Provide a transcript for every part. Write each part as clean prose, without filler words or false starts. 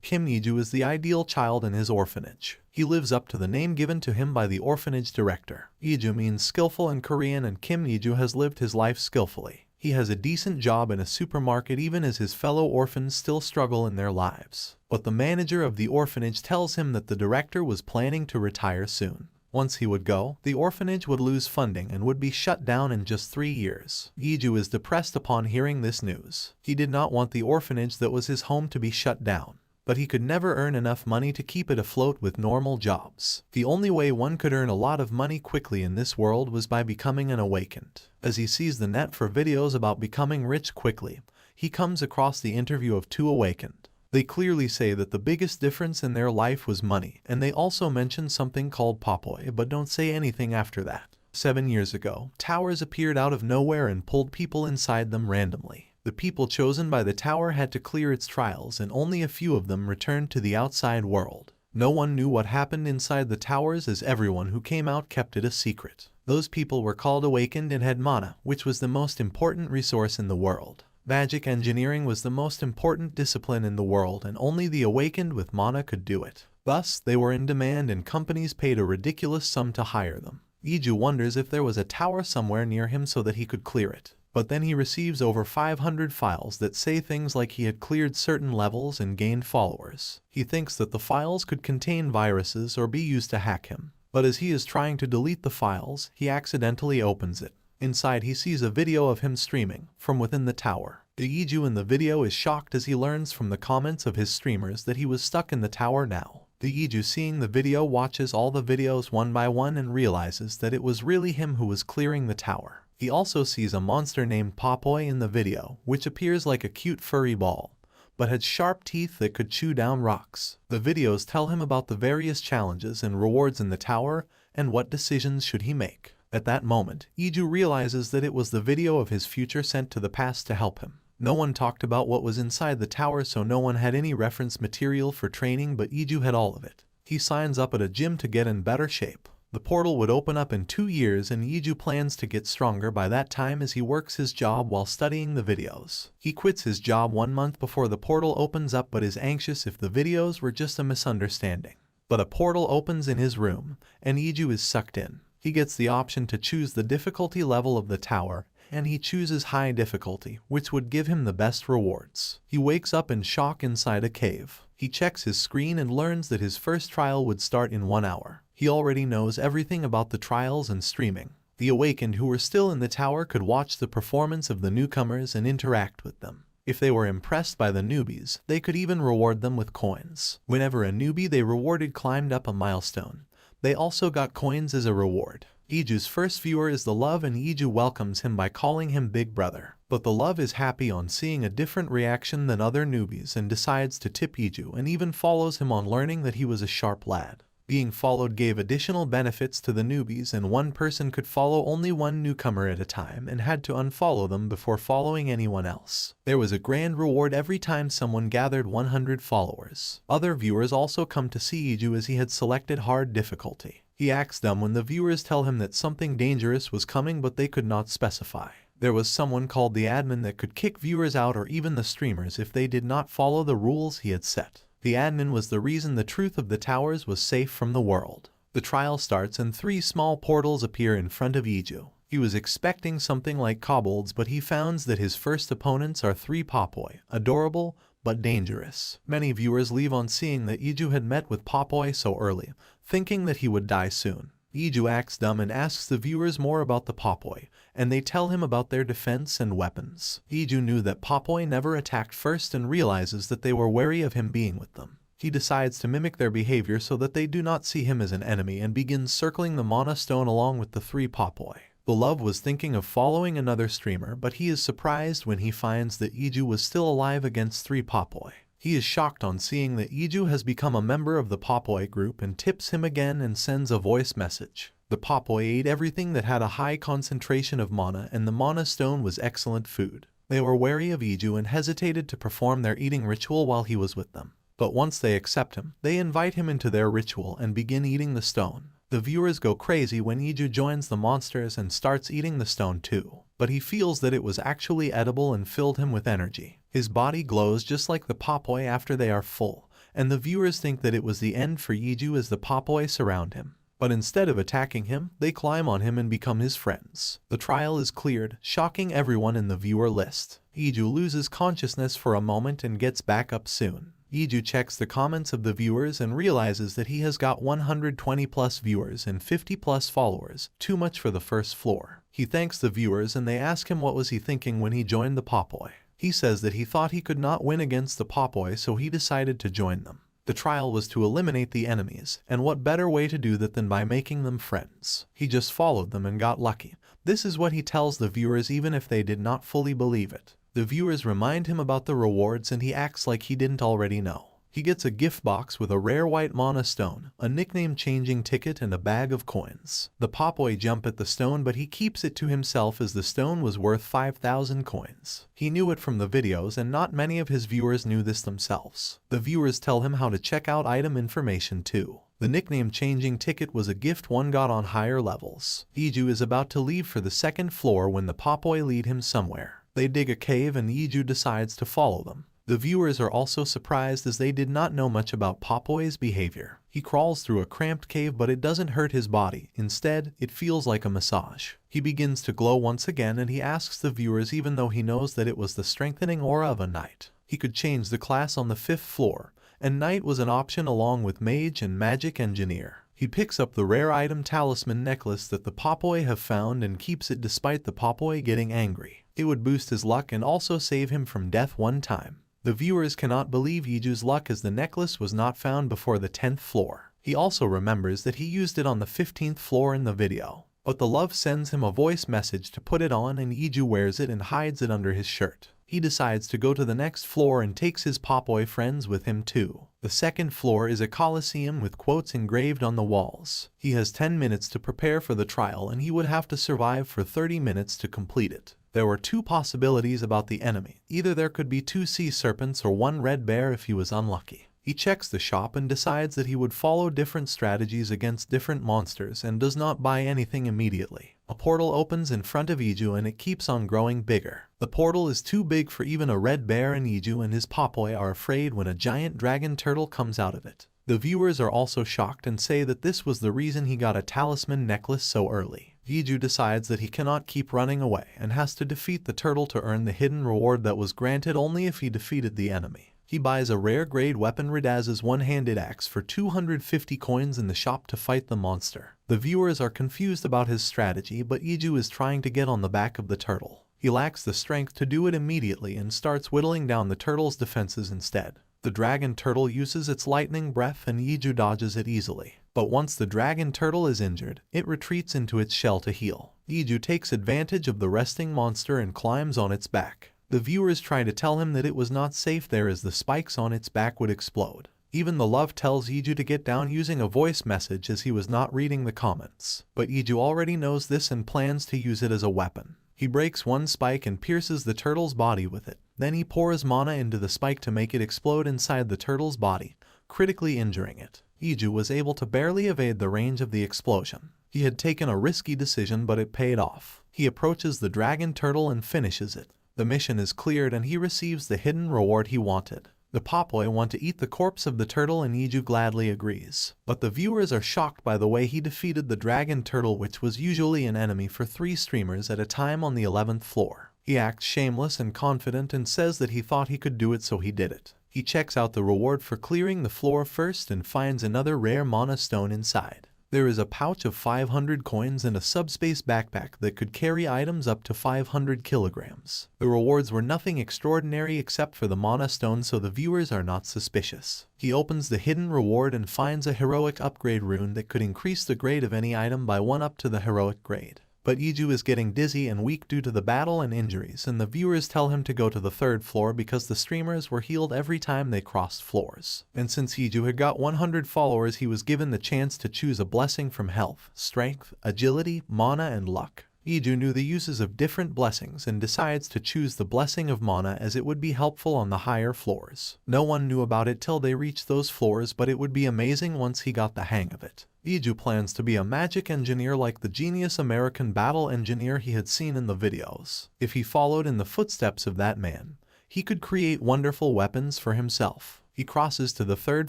Kim Iju is the ideal child in his orphanage. He lives up to the name given to him by the orphanage director. Iju means skillful in Korean, and Kim Iju has lived his life skillfully. He has a decent job in a supermarket even as his fellow orphans still struggle in their lives. But the manager of the orphanage tells him that the director was planning to retire soon. Once he would go, the orphanage would lose funding and would be shut down in just 3 years. Iju is depressed upon hearing this news. He did not want the orphanage that was his home to be shut down, but he could never earn enough money to keep it afloat with normal jobs. The only way one could earn a lot of money quickly in this world was by becoming an awakened. As he sees the net for videos about becoming rich quickly, he comes across the interview of 2 awakened. They clearly say that the biggest difference in their life was money, and they also mention something called popoy but don't say anything after that. 7 years ago, towers appeared out of nowhere and pulled people inside them randomly. The people chosen by the tower had to clear its trials, and only a few of them returned to the outside world. No one knew what happened inside the towers, as everyone who came out kept it a secret. Those people were called awakened and had mana, which was the most important resource in the world. Magic engineering was the most important discipline in the world, and only the awakened with mana could do it. Thus, they were in demand and companies paid a ridiculous sum to hire them. Iju wonders if there was a tower somewhere near him so that he could clear it. But then he receives over 500 files that say things like he had cleared certain levels and gained followers. He thinks that the files could contain viruses or be used to hack him. But as he is trying to delete the files, he accidentally opens it. Inside, he sees a video of him streaming from within the tower. The Iju in the video is shocked as he learns from the comments of his streamers that he was stuck in the tower now. The Iju, seeing the video, watches all the videos one by one and realizes that it was really him who was clearing the tower. He also sees a monster named Popoy in the video, which appears like a cute furry ball, but had sharp teeth that could chew down rocks. The videos tell him about the various challenges and rewards in the tower and what decisions should he make. At that moment, Iju realizes that it was the video of his future sent to the past to help him. No one talked about what was inside the tower, so no one had any reference material for training, but Iju had all of it. He signs up at a gym to get in better shape. The portal would open up in 2 years, and Iju plans to get stronger by that time as he works his job while studying the videos. He quits his job 1 month before the portal opens up but is anxious if the videos were just a misunderstanding. But a portal opens in his room, and Iju is sucked in. He gets the option to choose the difficulty level of the tower, and he chooses high difficulty, which would give him the best rewards. He wakes up in shock inside a cave. He checks his screen and learns that his first trial would start in 1 hour. He already knows everything about the trials and streaming. The awakened who were still in the tower could watch the performance of the newcomers and interact with them. If they were impressed by the newbies, they could even reward them with coins. Whenever a newbie they rewarded climbed up a milestone, they also got coins as a reward. Iju's first viewer is the Love, and Iju welcomes him by calling him Big Brother. But the Love is happy on seeing a different reaction than other newbies and decides to tip Iju, and even follows him on learning that he was a sharp lad. Being followed gave additional benefits to the newbies, and one person could follow only one newcomer at a time and had to unfollow them before following anyone else. There was a grand reward every time someone gathered 100 followers. Other viewers also come to see Iju as he had selected hard difficulty. He acts dumb when the viewers tell him that something dangerous was coming, but they could not specify. There was someone called the admin that could kick viewers out or even the streamers if they did not follow the rules he had set. The admin was the reason the truth of the towers was safe from the world. The trial starts and 3 small portals appear in front of Iju. He was expecting something like kobolds, but he finds that his first opponents are 3 Popoy, adorable but dangerous. Many viewers leave on seeing that Iju had met with Popoy so early, thinking that he would die soon. Iju acts dumb and asks the viewers more about the Popoy, and they tell him about their defense and weapons. Iju knew that Popoy never attacked first and realizes that they were wary of him being with them. He decides to mimic their behavior so that they do not see him as an enemy and begins circling the Mana Stone along with the 3 Popoy. The Love was thinking of following another streamer, but he is surprised when he finds that Iju was still alive against 3 Popoy. He is shocked on seeing that Iju has become a member of the Popoy group and tips him again and sends a voice message. The Popoy ate everything that had a high concentration of mana, and the Mana Stone was excellent food. They were wary of Iju and hesitated to perform their eating ritual while he was with them. But once they accept him, they invite him into their ritual and begin eating the stone. The viewers go crazy when Iju joins the monsters and starts eating the stone too. But he feels that it was actually edible and filled him with energy. His body glows just like the Popoy after they are full, and the viewers think that it was the end for Yiju as the Popoi surround him. But instead of attacking him, they climb on him and become his friends. The trial is cleared, shocking everyone in the viewer list. Yiju loses consciousness for a moment and gets back up soon. Yiju checks the comments of the viewers and realizes that he has got 120 plus viewers and 50 plus followers, too much for the first floor. He thanks the viewers and they ask him what was he thinking when he joined the Popoi. He says that he thought he could not win against the Popoi, so he decided to join them. The trial was to eliminate the enemies, and what better way to do that than by making them friends. He just followed them and got lucky. This is what he tells the viewers even if they did not fully believe it. The viewers remind him about the rewards and he acts like he didn't already know. He gets a gift box with a rare white mana stone, a nickname-changing ticket, and a bag of coins. The Popoi jump at the stone, but he keeps it to himself as the stone was worth 5,000 coins. He knew it from the videos and not many of his viewers knew this themselves. The viewers tell him how to check out item information too. The nickname-changing ticket was a gift one got on higher levels. Yiju is about to leave for the second floor when the Popoi lead him somewhere. They dig a cave and Yiju decides to follow them. The viewers are also surprised as they did not know much about Popoi's behavior. He crawls through a cramped cave but it doesn't hurt his body. Instead, it feels like a massage. He begins to glow once again and he asks the viewers, even though he knows that it was the strengthening aura of a knight. He could change the class on the 5th floor, and knight was an option along with mage and magic engineer. He picks up the rare item talisman necklace that the Popoi have found and keeps it despite the Popoi getting angry. It would boost his luck and also save him from death one time. The viewers cannot believe Yiju's luck as the necklace was not found before the 10th floor. He also remembers that he used it on the 15th floor in the video. But the love sends him a voice message to put it on and Yiju wears it and hides it under his shirt. He decides to go to the next floor and takes his Popoi friends with him too. The second floor is a coliseum with quotes engraved on the walls. He has 10 minutes to prepare for the trial and he would have to survive for 30 minutes to complete it. There were two possibilities about the enemy. Either there could be 2 sea serpents or 1 red bear if he was unlucky. He checks the shop and decides that he would follow different strategies against different monsters and does not buy anything immediately. A portal opens in front of Yiju and it keeps on growing bigger. The portal is too big for even a red bear and Yiju and his Popoi are afraid when a giant dragon turtle comes out of it. The viewers are also shocked and say that this was the reason he got a talisman necklace so early. Yiju decides that he cannot keep running away and has to defeat the turtle to earn the hidden reward that was granted only if he defeated the enemy. He buys a rare grade weapon Radaz's one-handed axe for 250 coins in the shop to fight the monster. The viewers are confused about his strategy, but Yiju is trying to get on the back of the turtle. He lacks the strength to do it immediately and starts whittling down the turtle's defenses instead. The dragon turtle uses its lightning breath and Yiju dodges it easily. But once the dragon turtle is injured, it retreats into its shell to heal. Yiju takes advantage of the resting monster and climbs on its back. The viewers try to tell him that it was not safe there as the spikes on its back would explode. Even the love tells Yiju to get down using a voice message as he was not reading the comments. But Yiju already knows this and plans to use it as a weapon. He breaks one spike and pierces the turtle's body with it. Then he pours mana into the spike to make it explode inside the turtle's body, critically injuring it. Yiju was able to barely evade the range of the explosion. He had taken a risky decision but it paid off. He approaches the dragon turtle and finishes it. The mission is cleared and he receives the hidden reward he wanted. The Popoi want to eat the corpse of the turtle and Yiju gladly agrees. But the viewers are shocked by the way he defeated the dragon turtle, which was usually an enemy for 3 streamers at a time on the 11th floor. He acts shameless and confident and says that he thought he could do it, so he did it. He checks out the reward for clearing the floor first and finds another rare mana stone inside. There is a pouch of 500 coins and a subspace backpack that could carry items up to 500 kilograms. The rewards were nothing extraordinary except for the mana stone, so the viewers are not suspicious. He opens the hidden reward and finds a heroic upgrade rune that could increase the grade of any item by 1 up to the heroic grade. But Yiju is getting dizzy and weak due to the battle and injuries, and the viewers tell him to go to the 3rd floor because the streamers were healed every time they crossed floors. And since Yiju had got 100 followers, he was given the chance to choose a blessing from health, strength, agility, mana, and luck. Yiju knew the uses of different blessings and decides to choose the blessing of mana as it would be helpful on the higher floors. No one knew about it till they reached those floors, but it would be amazing once he got the hang of it. Yiju plans to be a magic engineer like the genius American battle engineer he had seen in the videos. If he followed in the footsteps of that man, he could create wonderful weapons for himself. He crosses to the 3rd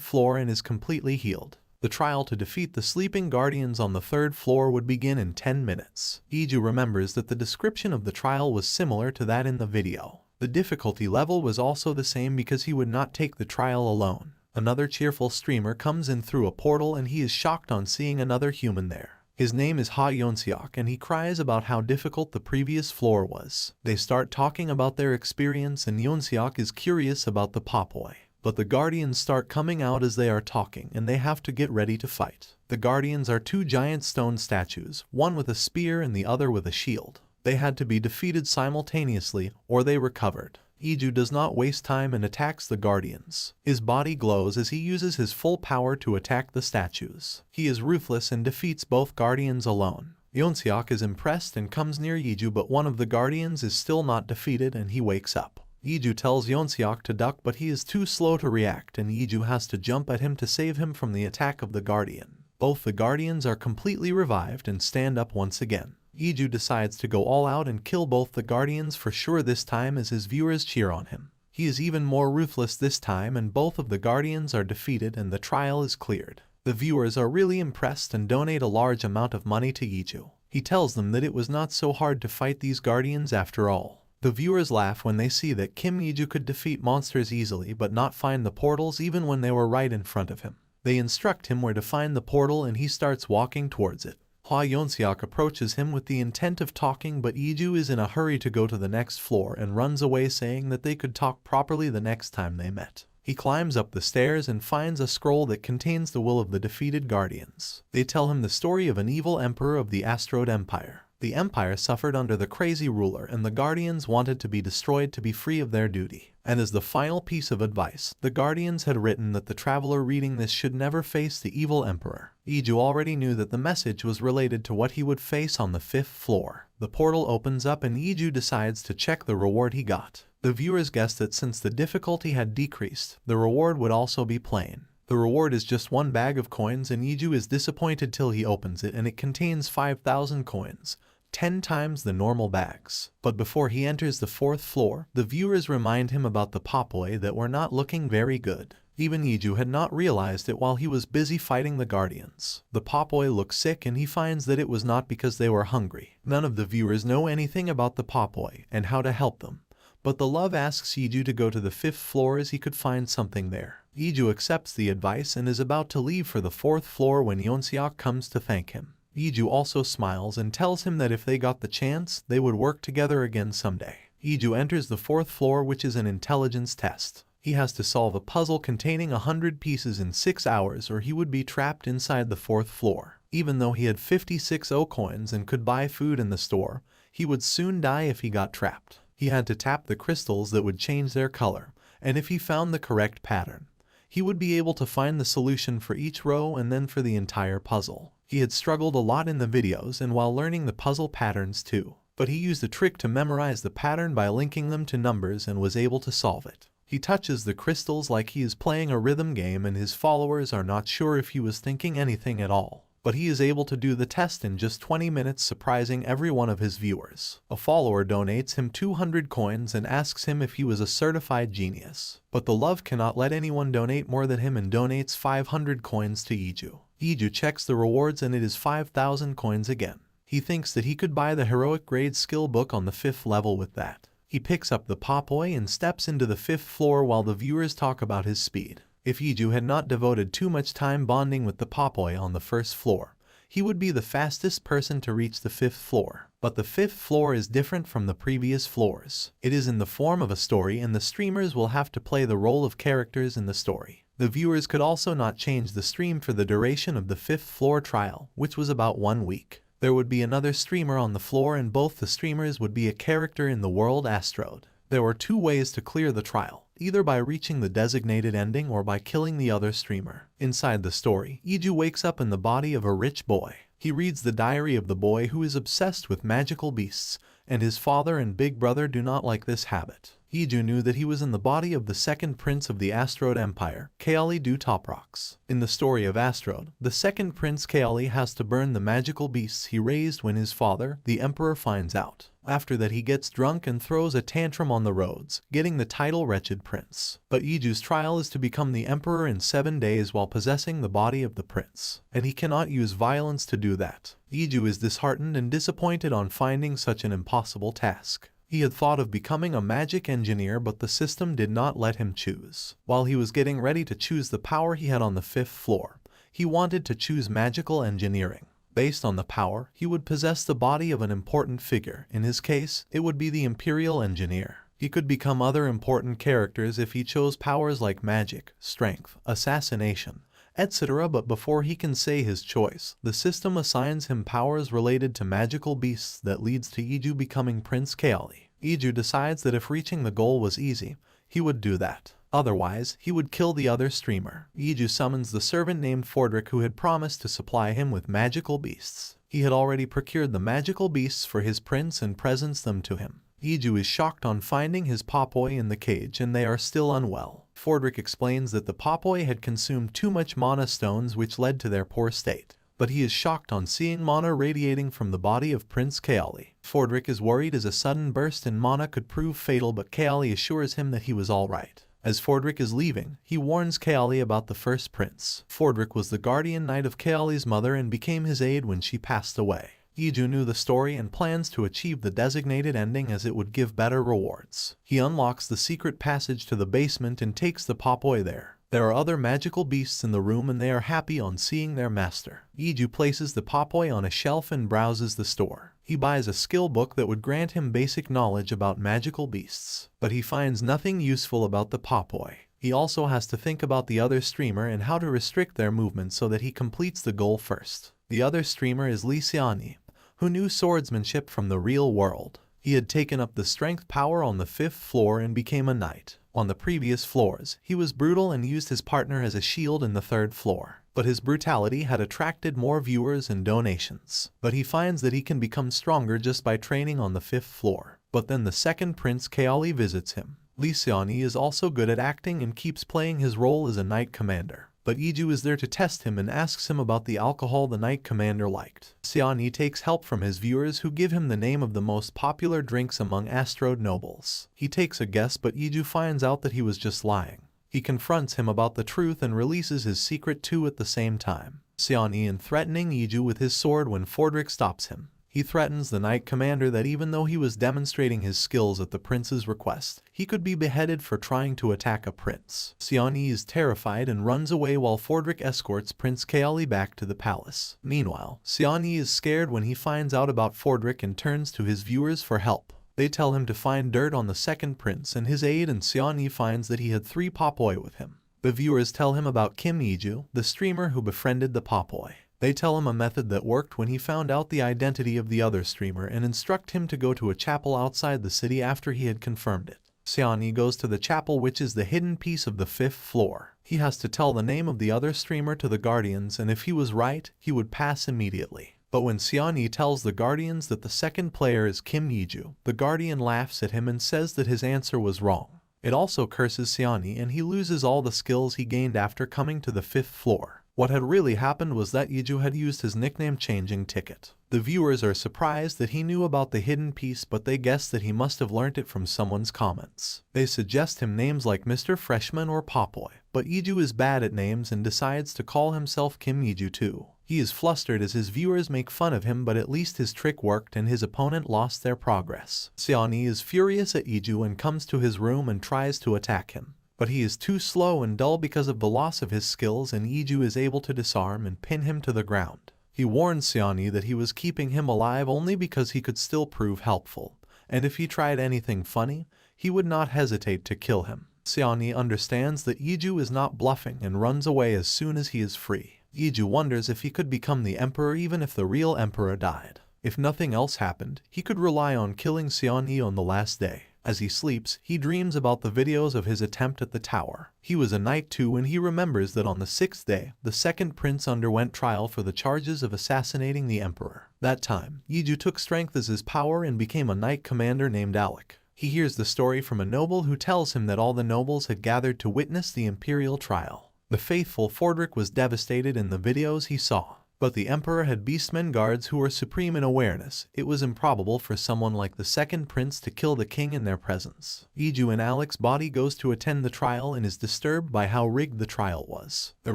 floor and is completely healed. The trial to defeat the sleeping guardians on the 3rd floor would begin in 10 minutes. Iju remembers that the description of the trial was similar to that in the video. The difficulty level was also the same because he would not take the trial alone. Another cheerful streamer comes in through a portal and he is shocked on seeing another human there. His name is Ha Yeonseok and he cries about how difficult the previous floor was. They start talking about their experience and Yeonseok is curious about the Popoi. But the guardians start coming out as they are talking and they have to get ready to fight. The guardians are 2 giant stone statues, one with a spear and the other with a shield. They had to be defeated simultaneously or they recovered. Iju does not waste time and attacks the guardians. His body glows as he uses his full power to attack the statues. He is ruthless and defeats both guardians alone. Yeonseok is impressed and comes near Iju, but one of the guardians is still not defeated and he wakes up. Iju tells Yeonseok to duck, but he is too slow to react and Iju has to jump at him to save him from the attack of the guardian. Both the guardians are completely revived and stand up once again. Iju decides to go all out and kill both the guardians for sure this time as his viewers cheer on him. He is even more ruthless this time and both of the guardians are defeated and the trial is cleared. The viewers are really impressed and donate a large amount of money to Iju. He tells them that it was not so hard to fight these guardians after all. The viewers laugh when they see that Kim Iju could defeat monsters easily but not find the portals even when they were right in front of him. They instruct him where to find the portal and he starts walking towards it. Ha Yeonseok approaches him with the intent of talking, but Iju is in a hurry to go to the next floor and runs away saying that they could talk properly the next time they met. He climbs up the stairs and finds a scroll that contains the will of the defeated guardians. They tell him the story of an evil emperor of the Asteroid Empire. The empire suffered under the crazy ruler and the guardians wanted to be destroyed to be free of their duty. And as the final piece of advice, the guardians had written that the traveler reading this should never face the evil emperor. Iju already knew that the message was related to what he would face on the 5th floor. The portal opens up and Iju decides to check the reward he got. The viewers guessed that since the difficulty had decreased, the reward would also be plain. The reward is just 1 bag of coins and Iju is disappointed till he opens it and it contains 5,000 coins. 10 times the normal bags. But before he enters the 4th floor, the viewers remind him about the Popoi that were not looking very good. Even Iju had not realized it while he was busy fighting the guardians. The Popoi look sick and he finds that it was not because they were hungry. None of the viewers know anything about the Popoi and how to help them. But the love asks Iju to go to the 5th floor as he could find something there. Iju accepts the advice and is about to leave for the 4th floor when Yeonseok comes to thank him. Iju also smiles and tells him that if they got the chance, they would work together again someday. Iju enters the 4th floor, which is an intelligence test. He has to solve a puzzle containing 100 pieces in 6 hours or he would be trapped inside the 4th floor. Even though he had 56 O coins and could buy food in the store, he would soon die if he got trapped. He had to tap the crystals that would change their color, and if he found the correct pattern, he would be able to find the solution for each row and then for the entire puzzle. He had struggled a lot in the videos and while learning the puzzle patterns too, but he used a trick to memorize the pattern by linking them to numbers and was able to solve it. He touches the crystals like he is playing a rhythm game and his followers are not sure if he was thinking anything at all. But he is able to do the test in just 20 minutes, surprising every one of his viewers. A follower donates him 200 coins and asks him if he was a certified genius. But the love cannot let anyone donate more than him and donates 500 coins to Iju. Iju checks the rewards and it is 5,000 coins again. He thinks that he could buy the heroic grade skill book on the 5th level with that. He picks up the Popoi and steps into the 5th floor while the viewers talk about his speed. If Iju had not devoted too much time bonding with the Popoi on the 1st floor, he would be the fastest person to reach the 5th floor. But the 5th floor is different from the previous floors. It is in the form of a story and the streamers will have to play the role of characters in the story. The viewers could also not change the stream for the duration of the 5th floor trial, which was about 1 week. There would be another streamer on the floor and both the streamers would be a character in the world Asteroid. There were 2 ways to clear the trial, either by reaching the designated ending or by killing the other streamer. Inside the story, Iju wakes up in the body of a rich boy. He reads the diary of the boy who is obsessed with magical beasts, and his father and big brother do not like this habit. Iju knew that he was in the body of the 2nd prince of the Asteroid Empire, Kaoli du Toprox. In the story of Asteroid, the 2nd prince Kaoli has to burn the magical beasts he raised when his father, the emperor, finds out. After that he gets drunk and throws a tantrum on the roads, getting the title Wretched Prince. But Iju's trial is to become the emperor in 7 days while possessing the body of the prince, and he cannot use violence to do that. Iju is disheartened and disappointed on finding such an impossible task. He had thought of becoming a magic engineer, but the system did not let him choose. While he was getting ready to choose the power he had on the 5th floor, he wanted to choose magical engineering. Based on the power, he would possess the body of an important figure. In his case, it would be the Imperial Engineer. He could become other important characters if he chose powers like magic, strength, assassination, etc. But before he can say his choice, the system assigns him powers related to magical beasts that leads to Iju becoming Prince Kaoli. Iju decides that if reaching the goal was easy, he would do that. Otherwise, he would kill the other streamer. Iju summons the servant named Fordrick who had promised to supply him with magical beasts. He had already procured the magical beasts for his prince and presents them to him. Iju is shocked on finding his Popoi in the cage and they are still unwell. Fordrick explains that the Popoi had consumed too much mana stones which led to their poor state. But he is shocked on seeing mana radiating from the body of Prince Kaoli. Fordrick is worried as a sudden burst in mana could prove fatal, but Kaoli assures him that he was alright. As Fordrick is leaving, he warns Kaoli about the first prince. Fordrick was the guardian knight of Kaoli's mother and became his aide when she passed away. Iju knew the story and plans to achieve the designated ending as it would give better rewards. He unlocks the secret passage to the basement and takes the Popoi there. There are other magical beasts in the room and they are happy on seeing their master. Iju places the Popoi on a shelf and browses the store. He buys a skill book that would grant him basic knowledge about magical beasts, but he finds nothing useful about the Popoi. He also has to think about the other streamer and how to restrict their movement so that he completes the goal first. The other streamer is Lee Seani, who knew swordsmanship from the real world. He had taken up the strength power on the 5th floor and became a knight. On the previous floors, he was brutal and used his partner as a shield in the 3rd floor. But his brutality had attracted more viewers and donations. But he finds that he can become stronger just by training on the 5th floor. But then the second Prince Kaoli visits him. Lee Seani is also good at acting and keeps playing his role as a knight commander. But Iju is there to test him and asks him about the alcohol the knight commander liked. Seani takes help from his viewers who give him the name of the most popular drinks among Astrode nobles. He takes a guess, but Iju finds out that he was just lying. He confronts him about the truth and releases his secret too at the same time. Seani is threatening Iju with his sword when Fordrick stops him. He threatens the knight commander that even though he was demonstrating his skills at the prince's request, he could be beheaded for trying to attack a prince. Seani is terrified and runs away while Fordrick escorts Prince Kaoli back to the palace. Meanwhile, Seani is scared when he finds out about Fordrick and turns to his viewers for help. They tell him to find dirt on the second prince and his aide, and Seani finds that he had 3 Popoi with him. The viewers tell him about Kim Iju, the streamer who befriended the Popoi. They tell him a method that worked when he found out the identity of the other streamer and instruct him to go to a chapel outside the city after he had confirmed it. Seani goes to the chapel, which is the hidden piece of the 5th floor. He has to tell the name of the other streamer to the guardians, and if he was right, he would pass immediately. But when Seani tells the guardians that the second player is Kim Iju, the guardian laughs at him and says that his answer was wrong. It also curses Seani and he loses all the skills he gained after coming to the 5th floor. What had really happened was that Iju had used his nickname-changing ticket. The viewers are surprised that he knew about the hidden piece, but they guess that he must have learnt it from someone's comments. They suggest him names like Mr. Freshman or Popoi, but Iju is bad at names and decides to call himself Kim Iju too. He is flustered as his viewers make fun of him, but at least his trick worked and his opponent lost their progress. Seani is furious at Iju and comes to his room and tries to attack him. But he is too slow and dull because of the loss of his skills, and Iju is able to disarm and pin him to the ground. He warns Seani that he was keeping him alive only because he could still prove helpful, and if he tried anything funny, he would not hesitate to kill him. Seani understands that Iju is not bluffing and runs away as soon as he is free. Iju wonders if he could become the emperor even if the real emperor died. If nothing else happened, he could rely on killing Seani on the last day. As he sleeps, he dreams about the videos of his attempt at the tower. He was a knight too, and he remembers that on the 6th day, the second prince underwent trial for the charges of assassinating the emperor. That time, Iju took strength as his power and became a knight commander named Alec. He hears the story from a noble who tells him that all the nobles had gathered to witness the imperial trial. The faithful Fordrick was devastated in the videos he saw. But the emperor had beastmen guards who were supreme in awareness. It was improbable for someone like the second prince to kill the king in their presence. Iju and Alex's body goes to attend the trial and is disturbed by how rigged the trial was. The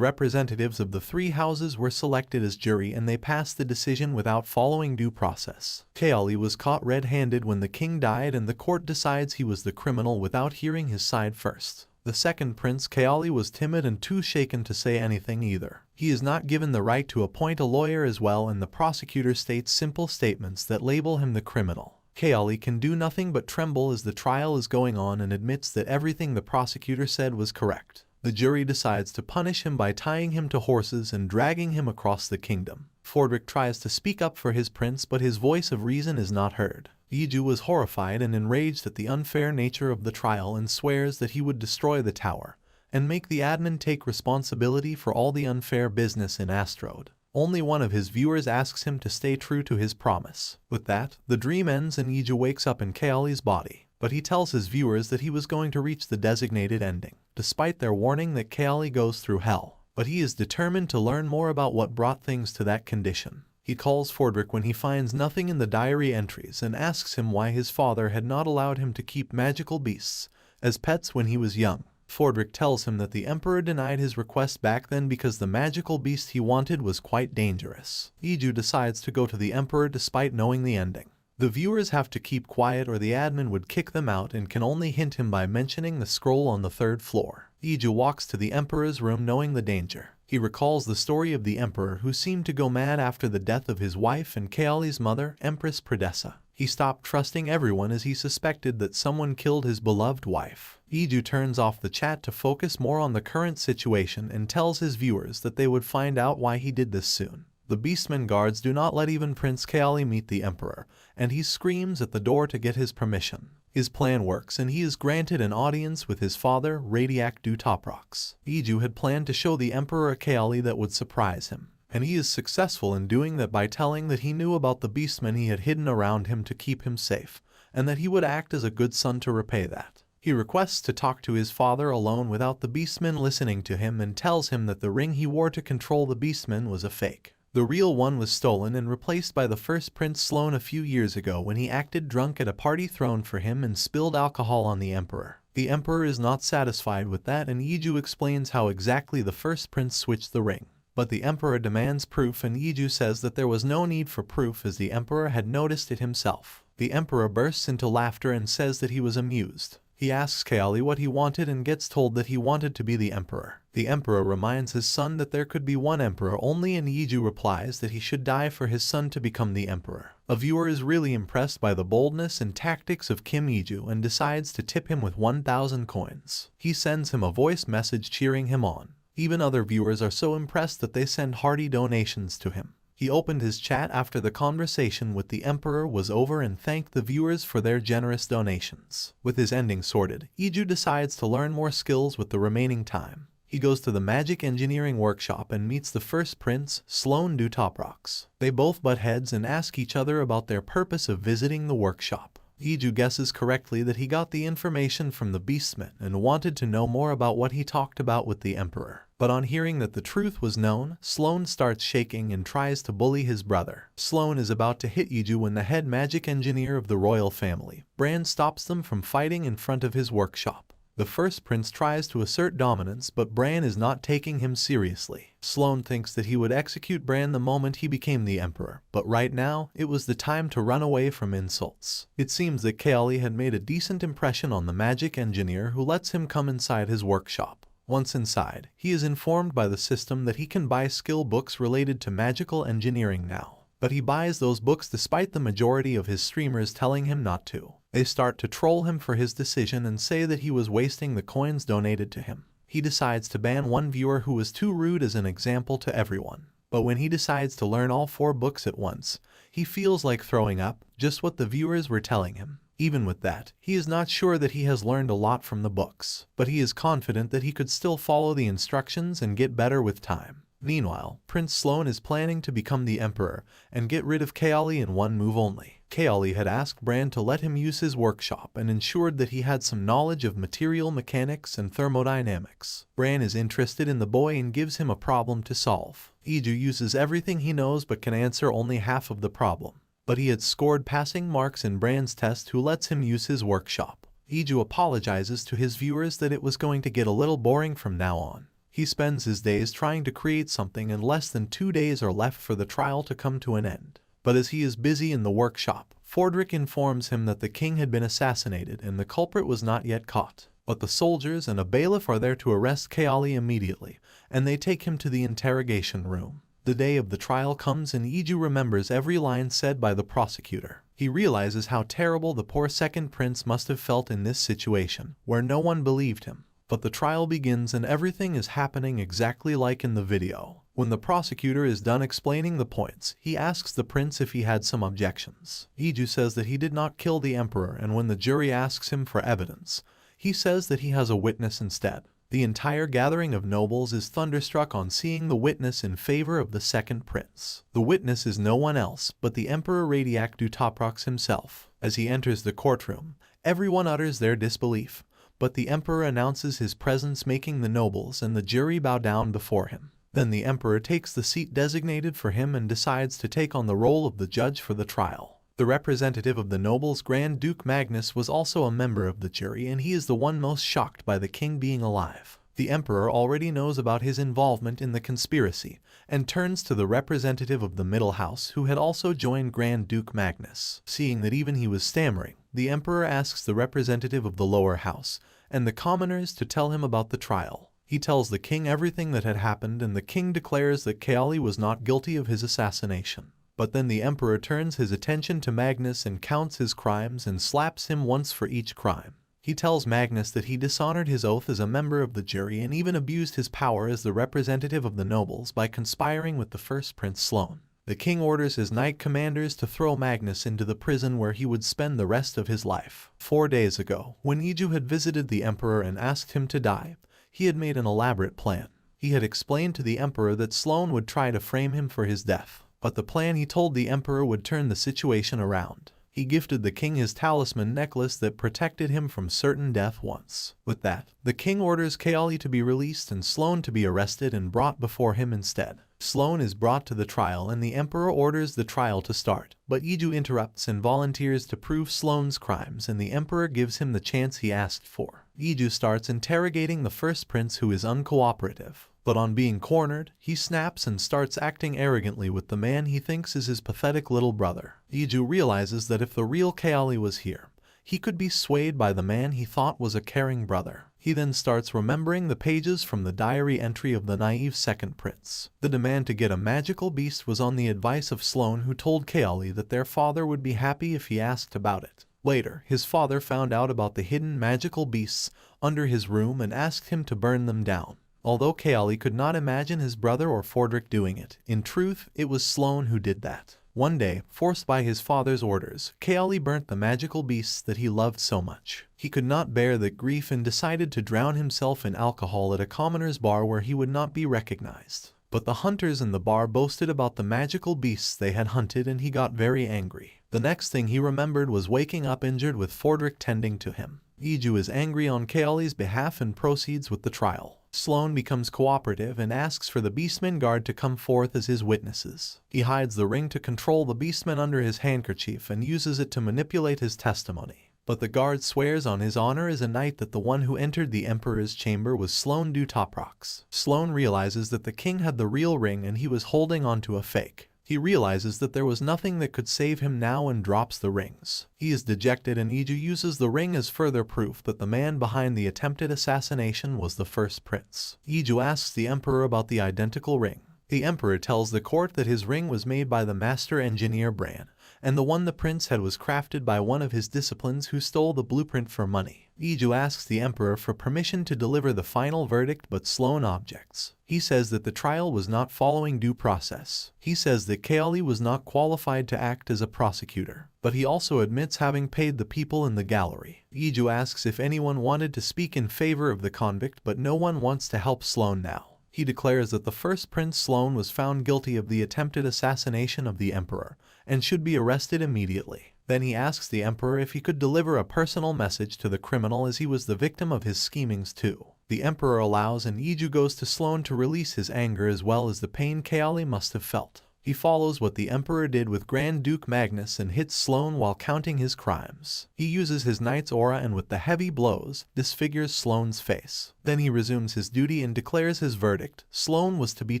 representatives of the three houses were selected as jury and they passed the decision without following due process. Kaoli was caught red-handed when the king died and the court decides he was the criminal without hearing his side first. The second prince, Kaoli, was timid and too shaken to say anything either. He is not given the right to appoint a lawyer as well, and the prosecutor states simple statements that label him the criminal. Kaoli can do nothing but tremble as the trial is going on and admits that everything the prosecutor said was correct. The jury decides to punish him by tying him to horses and dragging him across the kingdom. Fordrick tries to speak up for his prince, but his voice of reason is not heard. Iju was horrified and enraged at the unfair nature of the trial and swears that he would destroy the tower and make the admin take responsibility for all the unfair business in Astrode. Only one of his viewers asks him to stay true to his promise. With that, the dream ends and Iju wakes up in Kaoli's body, but he tells his viewers that he was going to reach the designated ending, despite their warning that Kaoli goes through hell. But he is determined to learn more about what brought things to that condition. He calls Fordrick when he finds nothing in the diary entries and asks him why his father had not allowed him to keep magical beasts as pets when he was young. Fordrick tells him that the emperor denied his request back then because the magical beast he wanted was quite dangerous. Iju decides to go to the emperor despite knowing the ending. The viewers have to keep quiet or the admin would kick them out and can only hint him by mentioning the scroll on the 3rd floor. Iju walks to the emperor's room knowing the danger. He recalls the story of the emperor who seemed to go mad after the death of his wife and Kaoli's mother, Empress Pradessa. He stopped trusting everyone as he suspected that someone killed his beloved wife. Iju turns off the chat to focus more on the current situation and tells his viewers that they would find out why he did this soon. The beastmen guards do not let even Prince Kaoli meet the emperor, and he screams at the door to get his permission. His plan works and he is granted an audience with his father, Radiak Dutoprox. Iju had planned to show the emperor a Kaoli that would surprise him, and he is successful in doing that by telling that he knew about the beastmen he had hidden around him to keep him safe, and that he would act as a good son to repay that. He requests to talk to his father alone without the beastmen listening to him and tells him that the ring he wore to control the beastmen was a fake. The real one was stolen and replaced by the first Prince Sloan a few years ago when he acted drunk at a party thrown for him and spilled alcohol on the emperor. The emperor is not satisfied with that and Iju explains how exactly the first prince switched the ring. But the emperor demands proof and Iju says that there was no need for proof as the emperor had noticed it himself. The emperor bursts into laughter and says that he was amused. He asks Kaoli what he wanted and gets told that he wanted to be the emperor. The emperor reminds his son that there could be one emperor only and Iju replies that he should die for his son to become the emperor. A viewer is really impressed by the boldness and tactics of Kim Iju and decides to tip him with 1,000 coins. He sends him a voice message cheering him on. Even other viewers are so impressed that they send hearty donations to him. He opened his chat after the conversation with the emperor was over and thanked the viewers for their generous donations. With his ending sorted, Iju decides to learn more skills with the remaining time. He goes to the magic engineering workshop and meets the first prince, Sloan Dutoprox. They both butt heads and ask each other about their purpose of visiting the workshop. Iju guesses correctly that he got the information from the beastmen and wanted to know more about what he talked about with the emperor. But on hearing that the truth was known, Sloan starts shaking and tries to bully his brother. Sloan is about to hit Iju when the head magic engineer of the royal family, Bran, stops them from fighting in front of his workshop. The first prince tries to assert dominance, but Bran is not taking him seriously. Sloan thinks that he would execute Bran the moment he became the emperor, but right now, it was the time to run away from insults. It seems that Kaoli had made a decent impression on the magic engineer who lets him come inside his workshop. Once inside, he is informed by the system that he can buy skill books related to magical engineering now. But he buys those books despite the majority of his streamers telling him not to. They start to troll him for his decision and say that he was wasting the coins donated to him. He decides to ban one viewer who was too rude as an example to everyone. But when he decides to learn all 4 books at once, he feels like throwing up, just what the viewers were telling him. Even with that, he is not sure that he has learned a lot from the books, but he is confident that he could still follow the instructions and get better with time. Meanwhile, Prince Sloan is planning to become the emperor and get rid of Kaoli in one move only. Kaoli had asked Bran to let him use his workshop and ensured that he had some knowledge of material mechanics and thermodynamics. Bran is interested in the boy and gives him a problem to solve. Iju uses everything he knows but can answer only half of the problem. But he had scored passing marks in Bran's test, who lets him use his workshop. Iju apologizes to his viewers that it was going to get a little boring from now on. He spends his days trying to create something, and less than 2 days are left for the trial to come to an end. But as he is busy in the workshop, Fordrick informs him that the king had been assassinated and the culprit was not yet caught. But the soldiers and a bailiff are there to arrest Kaoli immediately, and they take him to the interrogation room. The day of the trial comes and Iju remembers every line said by the prosecutor. He realizes how terrible the poor second prince must have felt in this situation, where no one believed him. But the trial begins and everything is happening exactly like in the video. When the prosecutor is done explaining the points, he asks the prince if he had some objections. Iju says that he did not kill the emperor, and when the jury asks him for evidence, he says that he has a witness instead. The entire gathering of nobles is thunderstruck on seeing the witness in favor of the second prince. The witness is no one else but the Emperor Radiak Dutaprox himself. As he enters the courtroom, everyone utters their disbelief, but the emperor announces his presence, making the nobles and the jury bow down before him. Then the emperor takes the seat designated for him and decides to take on the role of the judge for the trial. The representative of the nobles, Grand Duke Magnus, was also a member of the jury, and he is the one most shocked by the king being alive. The emperor already knows about his involvement in the conspiracy and turns to the representative of the middle house, who had also joined Grand Duke Magnus. Seeing that even he was stammering, the emperor asks the representative of the lower house and the commoners to tell him about the trial. He tells the king everything that had happened, and the king declares that Kaoli was not guilty of his assassination. But then the emperor turns his attention to Magnus and counts his crimes and slaps him once for each crime. He tells Magnus that he dishonored his oath as a member of the jury and even abused his power as the representative of the nobles by conspiring with the first Prince Sloan. The king orders his knight commanders to throw Magnus into the prison where he would spend the rest of his life. 4 days ago, when Iju had visited the emperor and asked him to die, he had made an elaborate plan. He had explained to the emperor that Sloan would try to frame him for his death, but the plan, he told the emperor, would turn the situation around. He gifted the king his talisman necklace that protected him from certain death once. With that, the king orders Kaoli to be released and Sloan to be arrested and brought before him instead. Sloan is brought to the trial and the emperor orders the trial to start, but Iju interrupts and volunteers to prove Sloan's crimes, and the emperor gives him the chance he asked for. Iju starts interrogating the first prince, who is uncooperative. But on being cornered, he snaps and starts acting arrogantly with the man he thinks is his pathetic little brother. Iju realizes that if the real Kaoli was here, he could be swayed by the man he thought was a caring brother. He then starts remembering the pages from the diary entry of the naive second prince. The demand to get a magical beast was on the advice of Sloan, who told Kaoli that their father would be happy if he asked about it. Later, his father found out about the hidden magical beasts under his room and asked him to burn them down. Although Kaoli could not imagine his brother or Fordrick doing it, in truth, it was Sloan who did that. One day, forced by his father's orders, Kaoli burnt the magical beasts that he loved so much. He could not bear the grief and decided to drown himself in alcohol at a commoner's bar where he would not be recognized. But the hunters in the bar boasted about the magical beasts they had hunted, and he got very angry. The next thing he remembered was waking up injured with Fordrick tending to him. Iju is angry on Kaoli's behalf and proceeds with the trial. Sloan becomes cooperative and asks for the Beastmen guard to come forth as his witnesses. He hides the ring to control the Beastmen under his handkerchief and uses it to manipulate his testimony. But the guard swears on his honor as a knight that the one who entered the emperor's chamber was Sloan Dutaprox. Sloan realizes that the king had the real ring and he was holding onto a fake. He realizes that there was nothing that could save him now and drops the rings. He is dejected, and Iju uses the ring as further proof that the man behind the attempted assassination was the first prince. Iju asks the emperor about the identical ring. The emperor tells the court that his ring was made by the master engineer Bran, and the one the prince had was crafted by one of his disciples who stole the blueprint for money. Iju asks the emperor for permission to deliver the final verdict, but Sloan objects. He says that the trial was not following due process. He says that Kaoli was not qualified to act as a prosecutor, but he also admits having paid the people in the gallery. Iju asks if anyone wanted to speak in favor of the convict, but no one wants to help Sloan now. He declares that the first Prince Sloan was found guilty of the attempted assassination of the Emperor and should be arrested immediately. Then he asks the Emperor if he could deliver a personal message to the criminal as he was the victim of his schemings too. The Emperor allows, and Iju goes to Sloan to release his anger as well as the pain Kaoli must have felt. He follows what the Emperor did with Grand Duke Magnus and hits Sloan while counting his crimes. He uses his knight's aura and with the heavy blows, disfigures Sloan's face. Then he resumes his duty and declares his verdict. Sloan was to be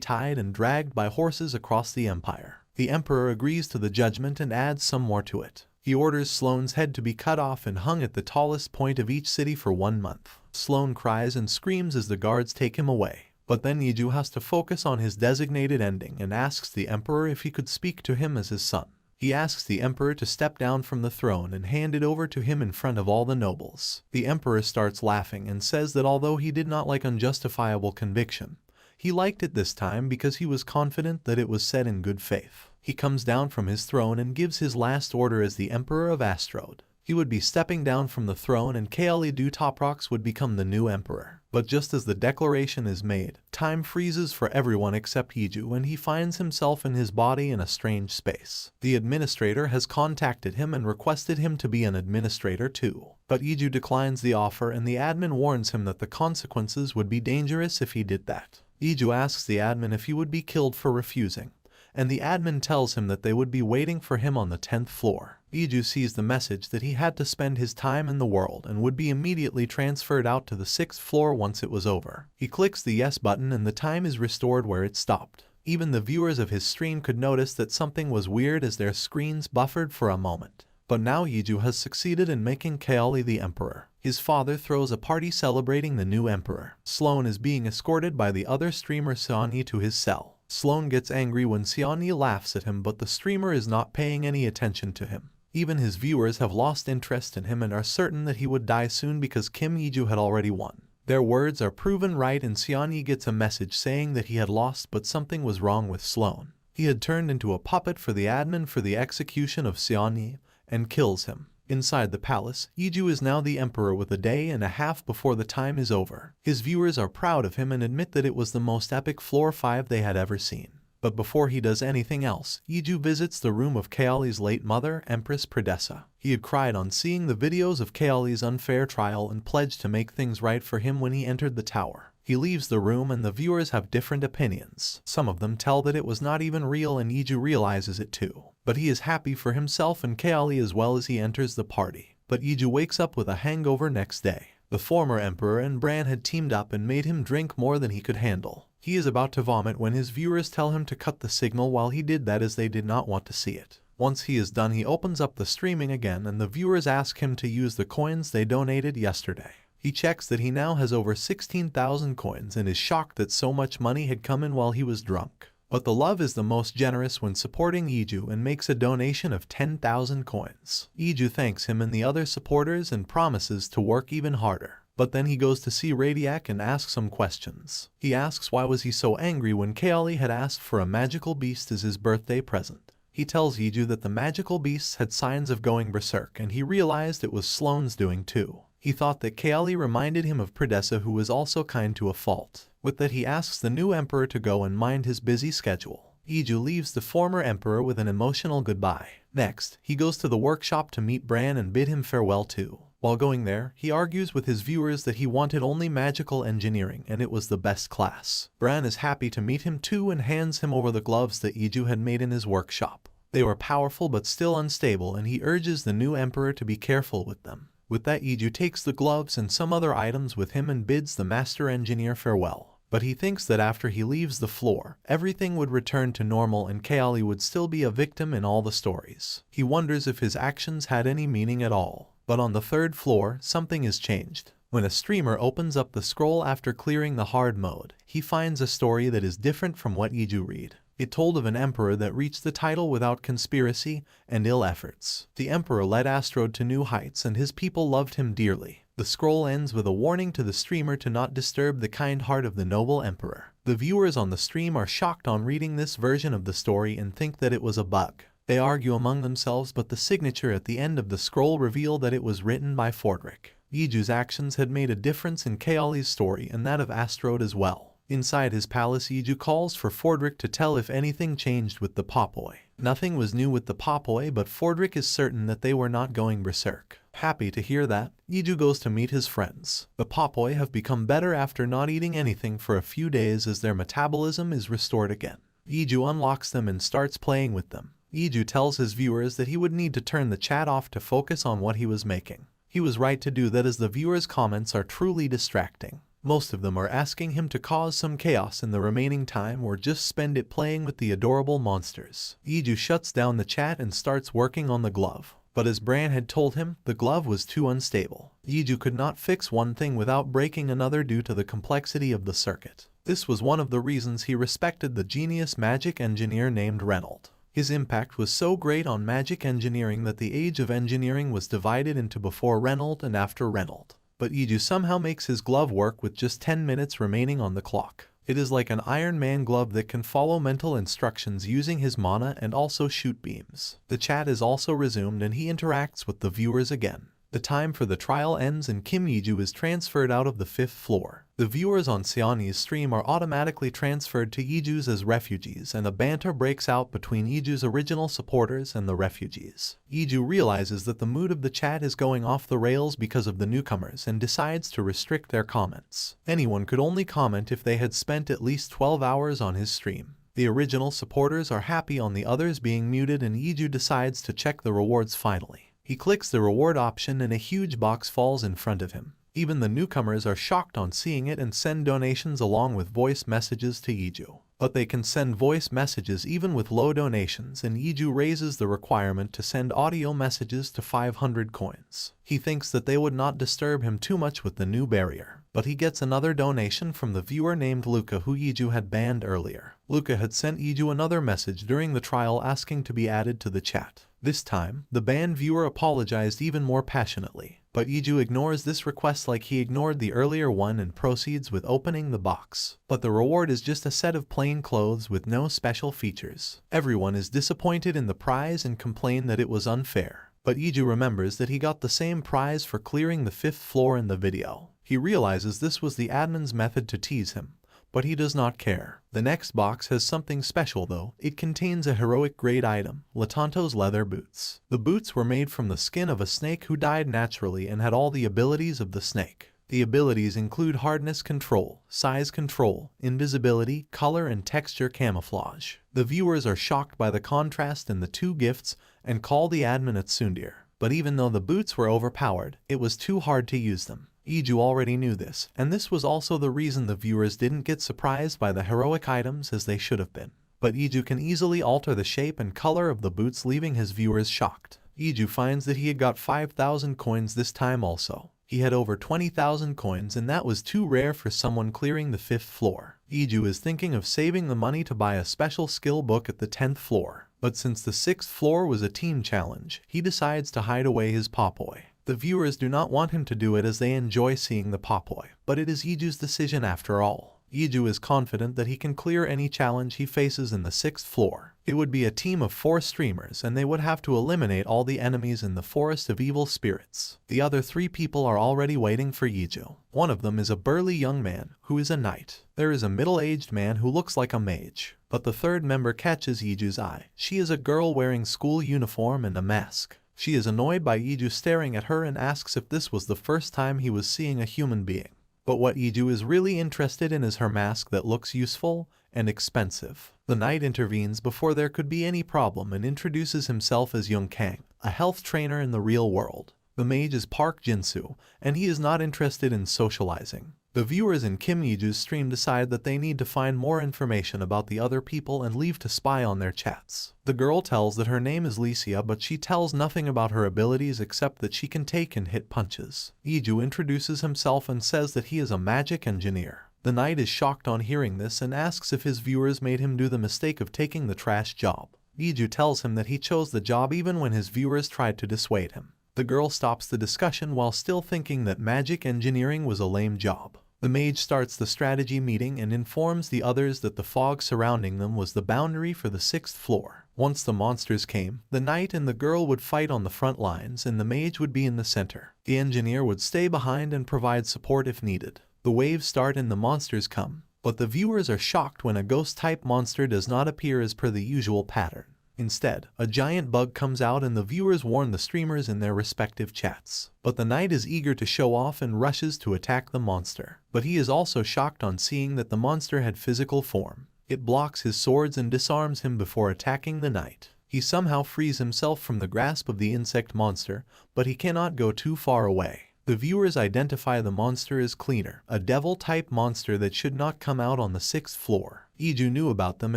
tied and dragged by horses across the empire. The Emperor agrees to the judgment and adds some more to it. He orders Sloan's head to be cut off and hung at the tallest point of each city for 1 month. Sloan cries and screams as the guards take him away. But then Iju has to focus on his designated ending and asks the Emperor if he could speak to him as his son. He asks the Emperor to step down from the throne and hand it over to him in front of all the nobles. The Emperor starts laughing and says that although he did not like unjustifiable conviction, he liked it this time because he was confident that it was said in good faith. He comes down from his throne and gives his last order as the Emperor of Astrode. He would be stepping down from the throne and Kaoli Toprox would become the new emperor. But just as the declaration is made, time freezes for everyone except Iju and he finds himself in his body in a strange space. The administrator has contacted him and requested him to be an administrator too. But Iju declines the offer and the admin warns him that the consequences would be dangerous if he did that. Iju asks the admin if he would be killed for refusing, and the admin tells him that they would be waiting for him on the 10th floor. Iju sees the message that he had to spend his time in the world and would be immediately transferred out to the 6th floor once it was over. He clicks the yes button and the time is restored where it stopped. Even the viewers of his stream could notice that something was weird as their screens buffered for a moment. But now Iju has succeeded in making Kaoli the emperor. His father throws a party celebrating the new emperor. Sloan is being escorted by the other streamer Seani to his cell. Sloan gets angry when Seani laughs at him, but the streamer is not paying any attention to him. Even his viewers have lost interest in him and are certain that he would die soon because Kim Iju had already won. Their words are proven right and Seani gets a message saying that he had lost but something was wrong with Sloan. He had turned into a puppet for the admin for the execution of Seani and kills him. Inside the palace, Iju is now the emperor with a day and a half before the time is over. His viewers are proud of him and admit that it was the most epic floor 5 they had ever seen. But before he does anything else, Iju visits the room of Kaoli's late mother, Empress Pradessa. He had cried on seeing the videos of Kaoli's unfair trial and pledged to make things right for him when he entered the tower. He leaves the room and the viewers have different opinions. Some of them tell that it was not even real and Iju realizes it too. But he is happy for himself and Kaoli as well as he enters the party. But Iju wakes up with a hangover next day. The former emperor and Bran had teamed up and made him drink more than he could handle. He is about to vomit when his viewers tell him to cut the signal while he did that as they did not want to see it. Once he is done, he opens up the streaming again and the viewers ask him to use the coins they donated yesterday. He checks that he now has over 16,000 coins and is shocked that so much money had come in while he was drunk. But the love is the most generous when supporting Iju and makes a donation of 10,000 coins. Iju thanks him and the other supporters and promises to work even harder. But then he goes to see Radiac and asks some questions. He asks why was he so angry when Kaoli had asked for a magical beast as his birthday present. He tells Iju that the magical beasts had signs of going berserk and he realized it was Sloan's doing too. He thought that Kaoli reminded him of Pradessa, who was also kind to a fault. With that he asks the new emperor to go and mind his busy schedule. Iju leaves the former emperor with an emotional goodbye. Next, he goes to the workshop to meet Bran and bid him farewell too. While going there, he argues with his viewers that he wanted only magical engineering and it was the best class. Bran is happy to meet him too and hands him over the gloves that Iju had made in his workshop. They were powerful but still unstable and he urges the new emperor to be careful with them. With that, Iju takes the gloves and some other items with him and bids the master engineer farewell. But he thinks that after he leaves the floor, everything would return to normal and Kaoli would still be a victim in all the stories. He wonders if his actions had any meaning at all. But on the 3rd floor, something is changed. When a streamer opens up the scroll after clearing the hard mode, he finds a story that is different from what Iju read. It told of an emperor that reached the title without conspiracy and ill efforts. The emperor led Astrode to new heights and his people loved him dearly. The scroll ends with a warning to the streamer to not disturb the kind heart of the noble emperor. The viewers on the stream are shocked on reading this version of the story and think that it was a bug. They argue among themselves, but the signature at the end of the scroll revealed that it was written by Fordrick. Iju's actions had made a difference in Kaoli's story and that of Astrode as well. Inside his palace, Iju calls for Fordrick to tell if anything changed with the Popoi. Nothing was new with the Popoi, but Fordrick is certain that they were not going berserk. Happy to hear that, Iju goes to meet his friends. The Popoi have become better after not eating anything for a few days as their metabolism is restored again. Iju unlocks them and starts playing with them. Iju tells his viewers that he would need to turn the chat off to focus on what he was making. He was right to do that as the viewers' comments are truly distracting. Most of them are asking him to cause some chaos in the remaining time or just spend it playing with the adorable monsters. Iju shuts down the chat and starts working on the glove. But as Bran had told him, the glove was too unstable. Iju could not fix one thing without breaking another due to the complexity of the circuit. This was one of the reasons he respected the genius magic engineer named Reynold. His impact was so great on magic engineering that the age of engineering was divided into before Reynold and after Reynold. But Iju somehow makes his glove work with just 10 minutes remaining on the clock. It is like an Iron Man glove that can follow mental instructions using his mana and also shoot beams. The chat is also resumed and he interacts with the viewers again. The time for the trial ends and Kim Iju is transferred out of the 5th floor. The viewers on Seani's stream are automatically transferred to Iju's as refugees, and a banter breaks out between Iju's original supporters and the refugees. Iju realizes that the mood of the chat is going off the rails because of the newcomers and decides to restrict their comments. Anyone could only comment if they had spent at least 12 hours on his stream. The original supporters are happy on the others being muted, and Iju decides to check the rewards finally. He clicks the reward option and a huge box falls in front of him. Even the newcomers are shocked on seeing it and send donations along with voice messages to Iju. But they can send voice messages even with low donations, and Iju raises the requirement to send audio messages to 500 coins. He thinks that they would not disturb him too much with the new barrier. But he gets another donation from the viewer named Luca, who Iju had banned earlier. Luca had sent Iju another message during the trial asking to be added to the chat. This time, the banned viewer apologized even more passionately. But Iju ignores this request like he ignored the earlier one and proceeds with opening the box. But the reward is just a set of plain clothes with no special features. Everyone is disappointed in the prize and complain that it was unfair. But Iju remembers that he got the same prize for clearing the 5th floor in the video. He realizes this was the admin's method to tease him, but he does not care. The next box has something special though. It contains a heroic grade item, Latanto's leather boots. The boots were made from the skin of a snake who died naturally and had all the abilities of the snake. The abilities include hardness control, size control, invisibility, color and texture camouflage. The viewers are shocked by the contrast in the two gifts and call the admin a tsundere. But even though the boots were overpowered, it was too hard to use them. Iju already knew this, and this was also the reason the viewers didn't get surprised by the heroic items as they should have been. But Iju can easily alter the shape and color of the boots, leaving his viewers shocked. Iju finds that he had got 5,000 coins this time also. He had over 20,000 coins, and that was too rare for someone clearing the 5th floor. Iju is thinking of saving the money to buy a special skill book at the 10th floor. But since the 6th floor was a team challenge, he decides to hide away his Popoi. The viewers do not want him to do it as they enjoy seeing the Popoi, but it is Iju's decision after all. Iju is confident that he can clear any challenge he faces in the 6th floor. It would be a team of 4 streamers and they would have to eliminate all the enemies in the Forest of Evil Spirits. The other 3 people are already waiting for Iju. One of them is a burly young man who is a knight. There is a middle-aged man who looks like a mage. But the third member catches Iju's eye. She is a girl wearing school uniform and a mask. She is annoyed by Iju staring at her and asks if this was the first time he was seeing a human being. But what Iju is really interested in is her mask that looks useful and expensive. The knight intervenes before there could be any problem and introduces himself as Young Kang, a health trainer in the real world. The mage is Park Jinsu, and he is not interested in socializing. The viewers in Kim Iju's stream decide that they need to find more information about the other people and leave to spy on their chats. The girl tells that her name is Licia, but she tells nothing about her abilities except that she can take and hit punches. Iju introduces himself and says that he is a magic engineer. The knight is shocked on hearing this and asks if his viewers made him do the mistake of taking the trash job. Iju tells him that he chose the job even when his viewers tried to dissuade him. The girl stops the discussion while still thinking that magic engineering was a lame job. The mage starts the strategy meeting and informs the others that the fog surrounding them was the boundary for the 6th floor. Once the monsters came, the knight and the girl would fight on the front lines and the mage would be in the center. The engineer would stay behind and provide support if needed. The waves start and the monsters come. But the viewers are shocked when a ghost-type monster does not appear as per the usual pattern. Instead, a giant bug comes out and the viewers warn the streamers in their respective chats. But the knight is eager to show off and rushes to attack the monster. But he is also shocked on seeing that the monster had physical form. It blocks his swords and disarms him before attacking the knight. He somehow frees himself from the grasp of the insect monster, but he cannot go too far away. The viewers identify the monster as Cleaner, a devil-type monster that should not come out on the 6th floor. Iju knew about them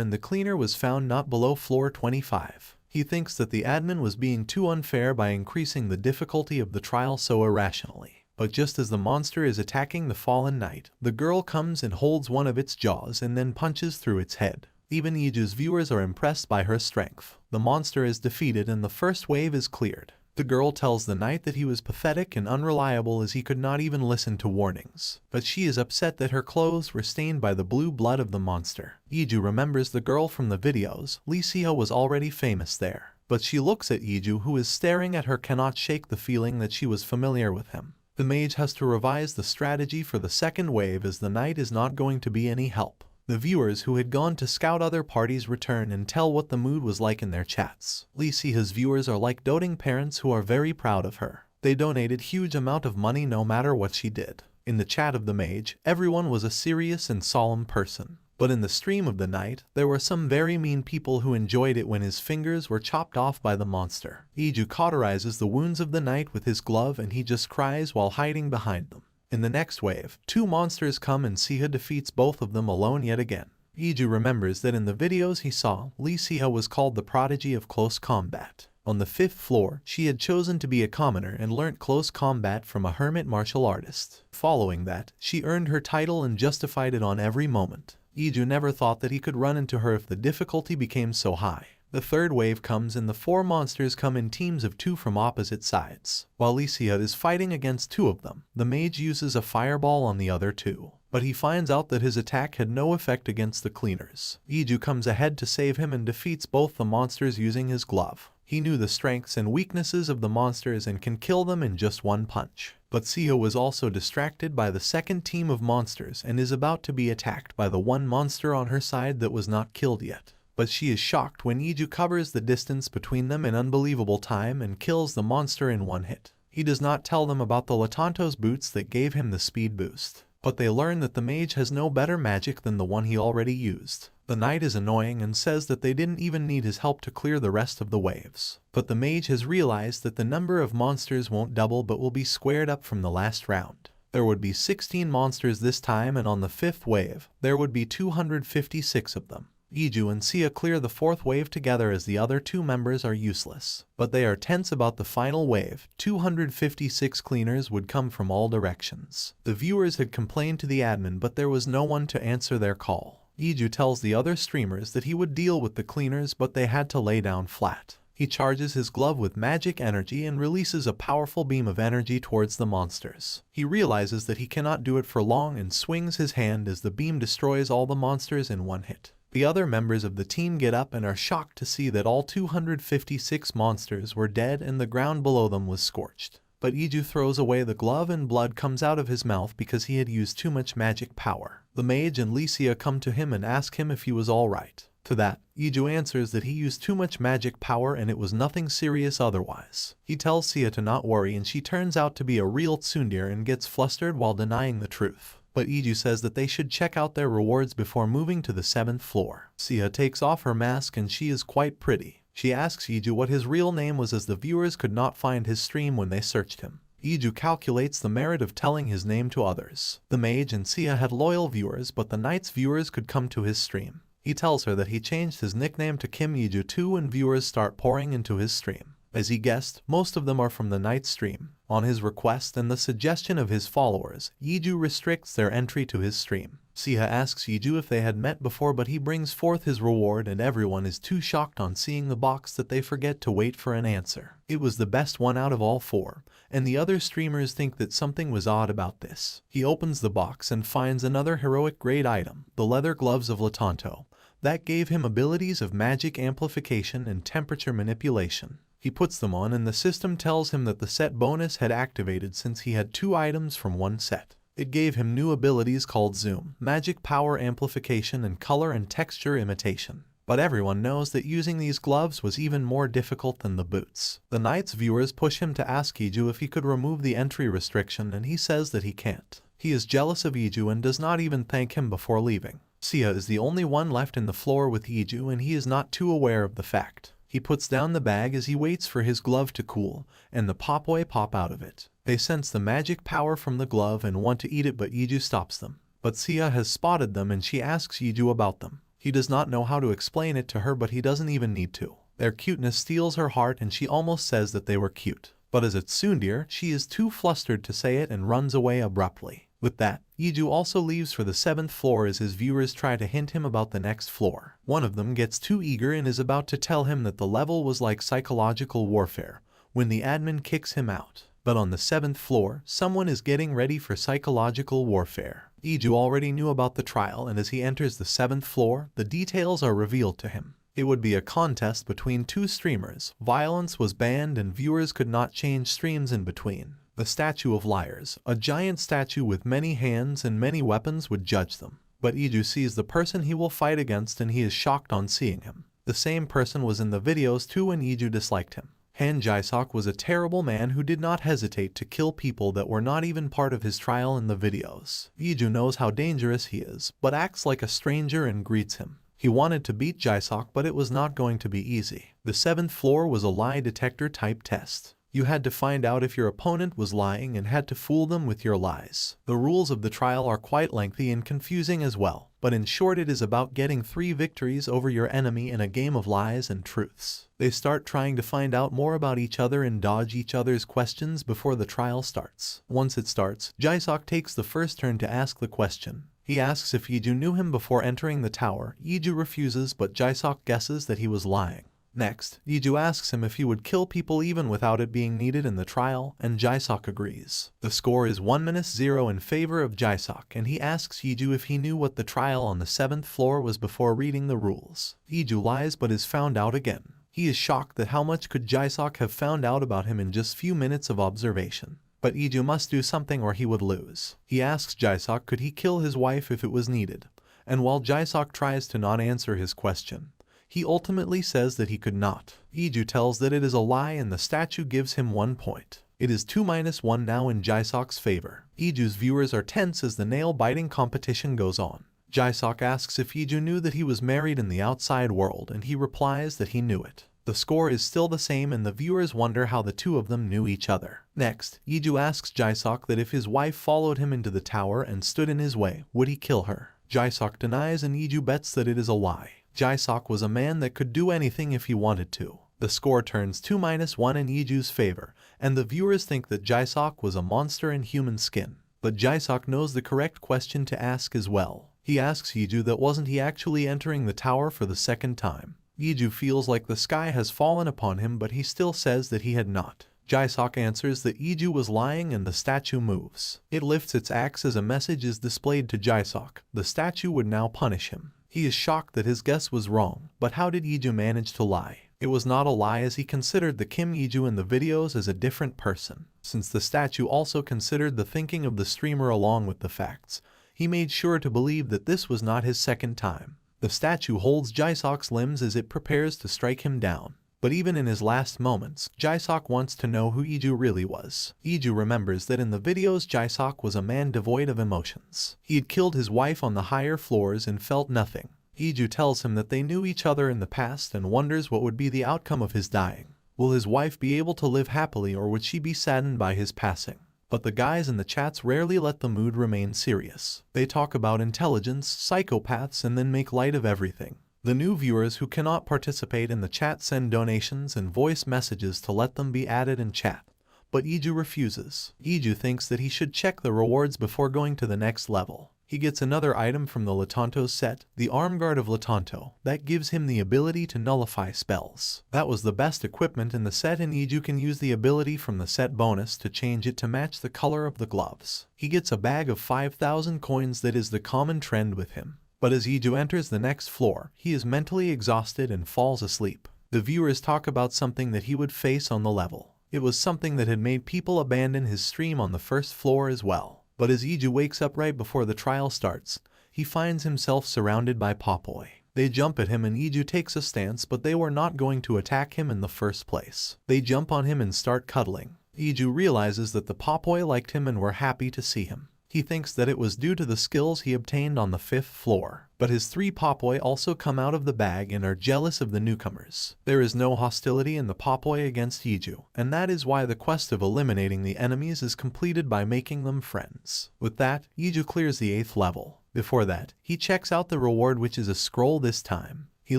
and the Cleaner was found not below floor 25. He thinks that the admin was being too unfair by increasing the difficulty of the trial so irrationally. But just as the monster is attacking the fallen knight, the girl comes and holds one of its jaws and then punches through its head. Even Iju's viewers are impressed by her strength. The monster is defeated and the first wave is cleared. The girl tells the knight that he was pathetic and unreliable as he could not even listen to warnings. But she is upset that her clothes were stained by the blue blood of the monster. Iju remembers the girl from the videos. Licia was already famous there. But she looks at Iju, who is staring at her, cannot shake the feeling that she was familiar with him. The mage has to revise the strategy for the second wave as the knight is not going to be any help. The viewers who had gone to scout other parties return and tell what the mood was like in their chats. Licia's viewers are like doting parents who are very proud of her. They donated huge amount of money no matter what she did. In the chat of the mage, everyone was a serious and solemn person. But in the stream of the night, there were some very mean people who enjoyed it when his fingers were chopped off by the monster. Iju cauterizes the wounds of the knight with his glove and he just cries while hiding behind them. In the next wave, 2 monsters come and Licia defeats both of them alone yet again. Iju remembers that in the videos he saw, Licia was called the prodigy of close combat. On the 5th floor, she had chosen to be a commoner and learnt close combat from a hermit martial artist. Following that, she earned her title and justified it on every moment. Iju never thought that he could run into her if the difficulty became so high. The 3rd wave comes and the 4 monsters come in teams of 2 from opposite sides. While Licia is fighting against 2 of them, the mage uses a fireball on the other 2. But he finds out that his attack had no effect against the cleaners. Iju comes ahead to save him and defeats both the monsters using his glove. He knew the strengths and weaknesses of the monsters and can kill them in just one punch. But Licia was also distracted by the 2nd team of monsters and is about to be attacked by the one monster on her side that was not killed yet. But she is shocked when Iju covers the distance between them in unbelievable time and kills the monster in one hit. He does not tell them about the Latanto's boots that gave him the speed boost. But they learn that the mage has no better magic than the one he already used. The knight is annoying and says that they didn't even need his help to clear the rest of the waves. But the mage has realized that the number of monsters won't double but will be squared up from the last round. There would be 16 monsters this time and on the 5th wave, there would be 256 of them. Iju and Licia clear the 4th wave together as the other 2 members are useless. But they are tense about the final wave. 256 cleaners would come from all directions. The viewers had complained to the admin but there was no one to answer their call. Iju tells the other streamers that he would deal with the cleaners but they had to lay down flat. He charges his glove with magic energy and releases a powerful beam of energy towards the monsters. He realizes that he cannot do it for long and swings his hand as the beam destroys all the monsters in one hit. The other members of the team get up and are shocked to see that all 256 monsters were dead and the ground below them was scorched. But Iju throws away the glove and blood comes out of his mouth because he had used too much magic power. The mage and Licia come to him and ask him if he was alright. To that, Iju answers that he used too much magic power and it was nothing serious otherwise. He tells Licia to not worry and she turns out to be a real tsundere and gets flustered while denying the truth. But Iju says that they should check out their rewards before moving to the 7th floor. Licia takes off her mask and she is quite pretty. She asks Iju what his real name was as the viewers could not find his stream when they searched him. Iju calculates the merit of telling his name to others. The mage and Licia had loyal viewers but the knight's viewers could come to his stream. He tells her that he changed his nickname to Kim Iju too and viewers start pouring into his stream. As he guessed, most of them are from the knight's stream. On his request and the suggestion of his followers, Iju restricts their entry to his stream. Licia asks Iju if they had met before but he brings forth his reward and everyone is too shocked on seeing the box that they forget to wait for an answer. It was the best one out of all 4, and the other streamers think that something was odd about this. He opens the box and finds another heroic grade item, the leather gloves of Latanto. That gave him abilities of magic amplification and temperature manipulation. He puts them on and the system tells him that the set bonus had activated since he had 2 items from one set. It gave him new abilities called zoom, magic power amplification, and color and texture imitation. But everyone knows that using these gloves was even more difficult than the boots. The night's viewers push him to ask Iju if he could remove the entry restriction, and he says that he can't. He is jealous of Iju and does not even thank him before leaving. Sia is the only one left in the floor with Iju, and he is not too aware of the fact. He puts down the bag as he waits for his glove to cool, and the popoi pop out of it. They sense the magic power from the glove and want to eat it, but Iju stops them. But Sia has spotted them and she asks Iju about them. He does not know how to explain it to her, but he doesn't even need to. Their cuteness steals her heart and she almost says that they were cute. But as it's tsundere, she is too flustered to say it and runs away abruptly. With that, Iju also leaves for the 7th floor as his viewers try to hint him about the next floor. One of them gets too eager and is about to tell him that the level was like psychological warfare, when the admin kicks him out. But on the 7th floor, someone is getting ready for psychological warfare. Iju already knew about the trial, and as he enters the 7th floor, the details are revealed to him. It would be a contest between 2 streamers. Violence was banned and viewers could not change streams in between. The Statue of Liars, a giant statue with many hands and many weapons, would judge them. But Iju sees the person he will fight against and he is shocked on seeing him. The same person was in the videos too and Iju disliked him. Han Jae-sok was a terrible man who did not hesitate to kill people that were not even part of his trial in the videos. Iju knows how dangerous he is, but acts like a stranger and greets him. He wanted to beat Jae-sok, but it was not going to be easy. The 7th floor was a lie detector type test. You had to find out if your opponent was lying and had to fool them with your lies. The rules of the trial are quite lengthy and confusing as well, but in short it is about getting 3 victories over your enemy in a game of lies and truths. They start trying to find out more about each other and dodge each other's questions before the trial starts. Once it starts, Jae-sok takes the first turn to ask the question. He asks if Iju knew him before entering the tower. Iju refuses, but Jae-sok guesses that he was lying. Next, Iju asks him if he would kill people even without it being needed in the trial, and Jae-sok agrees. The score is 1-0 in favor of Jae-sok, and he asks Iju if he knew what the trial on the 7th floor was before reading the rules. Iju lies but is found out again. He is shocked that how much could Jae-sok have found out about him in just few minutes of observation. But Iju must do something or he would lose. He asks Jae-sok could he kill his wife if it was needed, and while Jae-sok tries to not answer his question, he ultimately says that he could not. Iju tells that it is a lie and the statue gives him 1 point. It is 2-1 now in Jae-sok's favor. Iju's viewers are tense as the nail-biting competition goes on. Jae-sok asks if Iju knew that he was married in the outside world and he replies that he knew it. The score is still the same and the viewers wonder how the two of them knew each other. Next, Iju asks Jae-sok that if his wife followed him into the tower and stood in his way, would he kill her? Jae-sok denies and Iju bets that it is a lie. Jae-sok was a man that could do anything if he wanted to. The score turns 2-1 in Iju's favor, and the viewers think that Jae-sok was a monster in human skin. But Jae-sok knows the correct question to ask as well. He asks Iju that wasn't he actually entering the tower for the 2nd time. Iju feels like the sky has fallen upon him, but he still says that he had not. Jae-sok answers that Iju was lying and the statue moves. It lifts its axe as a message is displayed to Jae-sok. The statue would now punish him. He is shocked that his guess was wrong, but how did Iju manage to lie? It was not a lie as he considered the Kim Iju in the videos as a different person. Since the statue also considered the thinking of the streamer along with the facts, he made sure to believe that this was not his 2nd time. The statue holds Jae-sok's limbs as it prepares to strike him down. But even in his last moments, Jae-sok wants to know who Iju really was. Iju remembers that in the videos Jae-sok was a man devoid of emotions. He had killed his wife on the higher floors and felt nothing. Iju tells him that they knew each other in the past and wonders what would be the outcome of his dying. Will his wife be able to live happily or would she be saddened by his passing? But the guys in the chats rarely let the mood remain serious. They talk about intelligence, psychopaths, and then make light of everything. The new viewers who cannot participate in the chat send donations and voice messages to let them be added in chat. But Iju refuses. Iju thinks that he should check the rewards before going to the next level. He gets another item from the Latanto set, the Arm Guard of Latanto, that gives him the ability to nullify spells. That was the best equipment in the set and Iju can use the ability from the set bonus to change it to match the color of the gloves. He gets a bag of 5,000 coins that is the common trend with him. But as Iju enters the next floor, he is mentally exhausted and falls asleep. The viewers talk about something that he would face on the level. It was something that had made people abandon his stream on the 1st floor as well. But as Iju wakes up right before the trial starts, he finds himself surrounded by Popoi. They jump at him and Iju takes a stance, but they were not going to attack him in the first place. They jump on him and start cuddling. Iju realizes that the Popoi liked him and were happy to see him. He thinks that it was due to the skills he obtained on the 5th floor. But his 3 Popoi also come out of the bag and are jealous of the newcomers. There is no hostility in the Popoi against Iju, and that is why the quest of eliminating the enemies is completed by making them friends. With that, Iju clears the 8th level. Before that, he checks out the reward, which is a scroll this time. He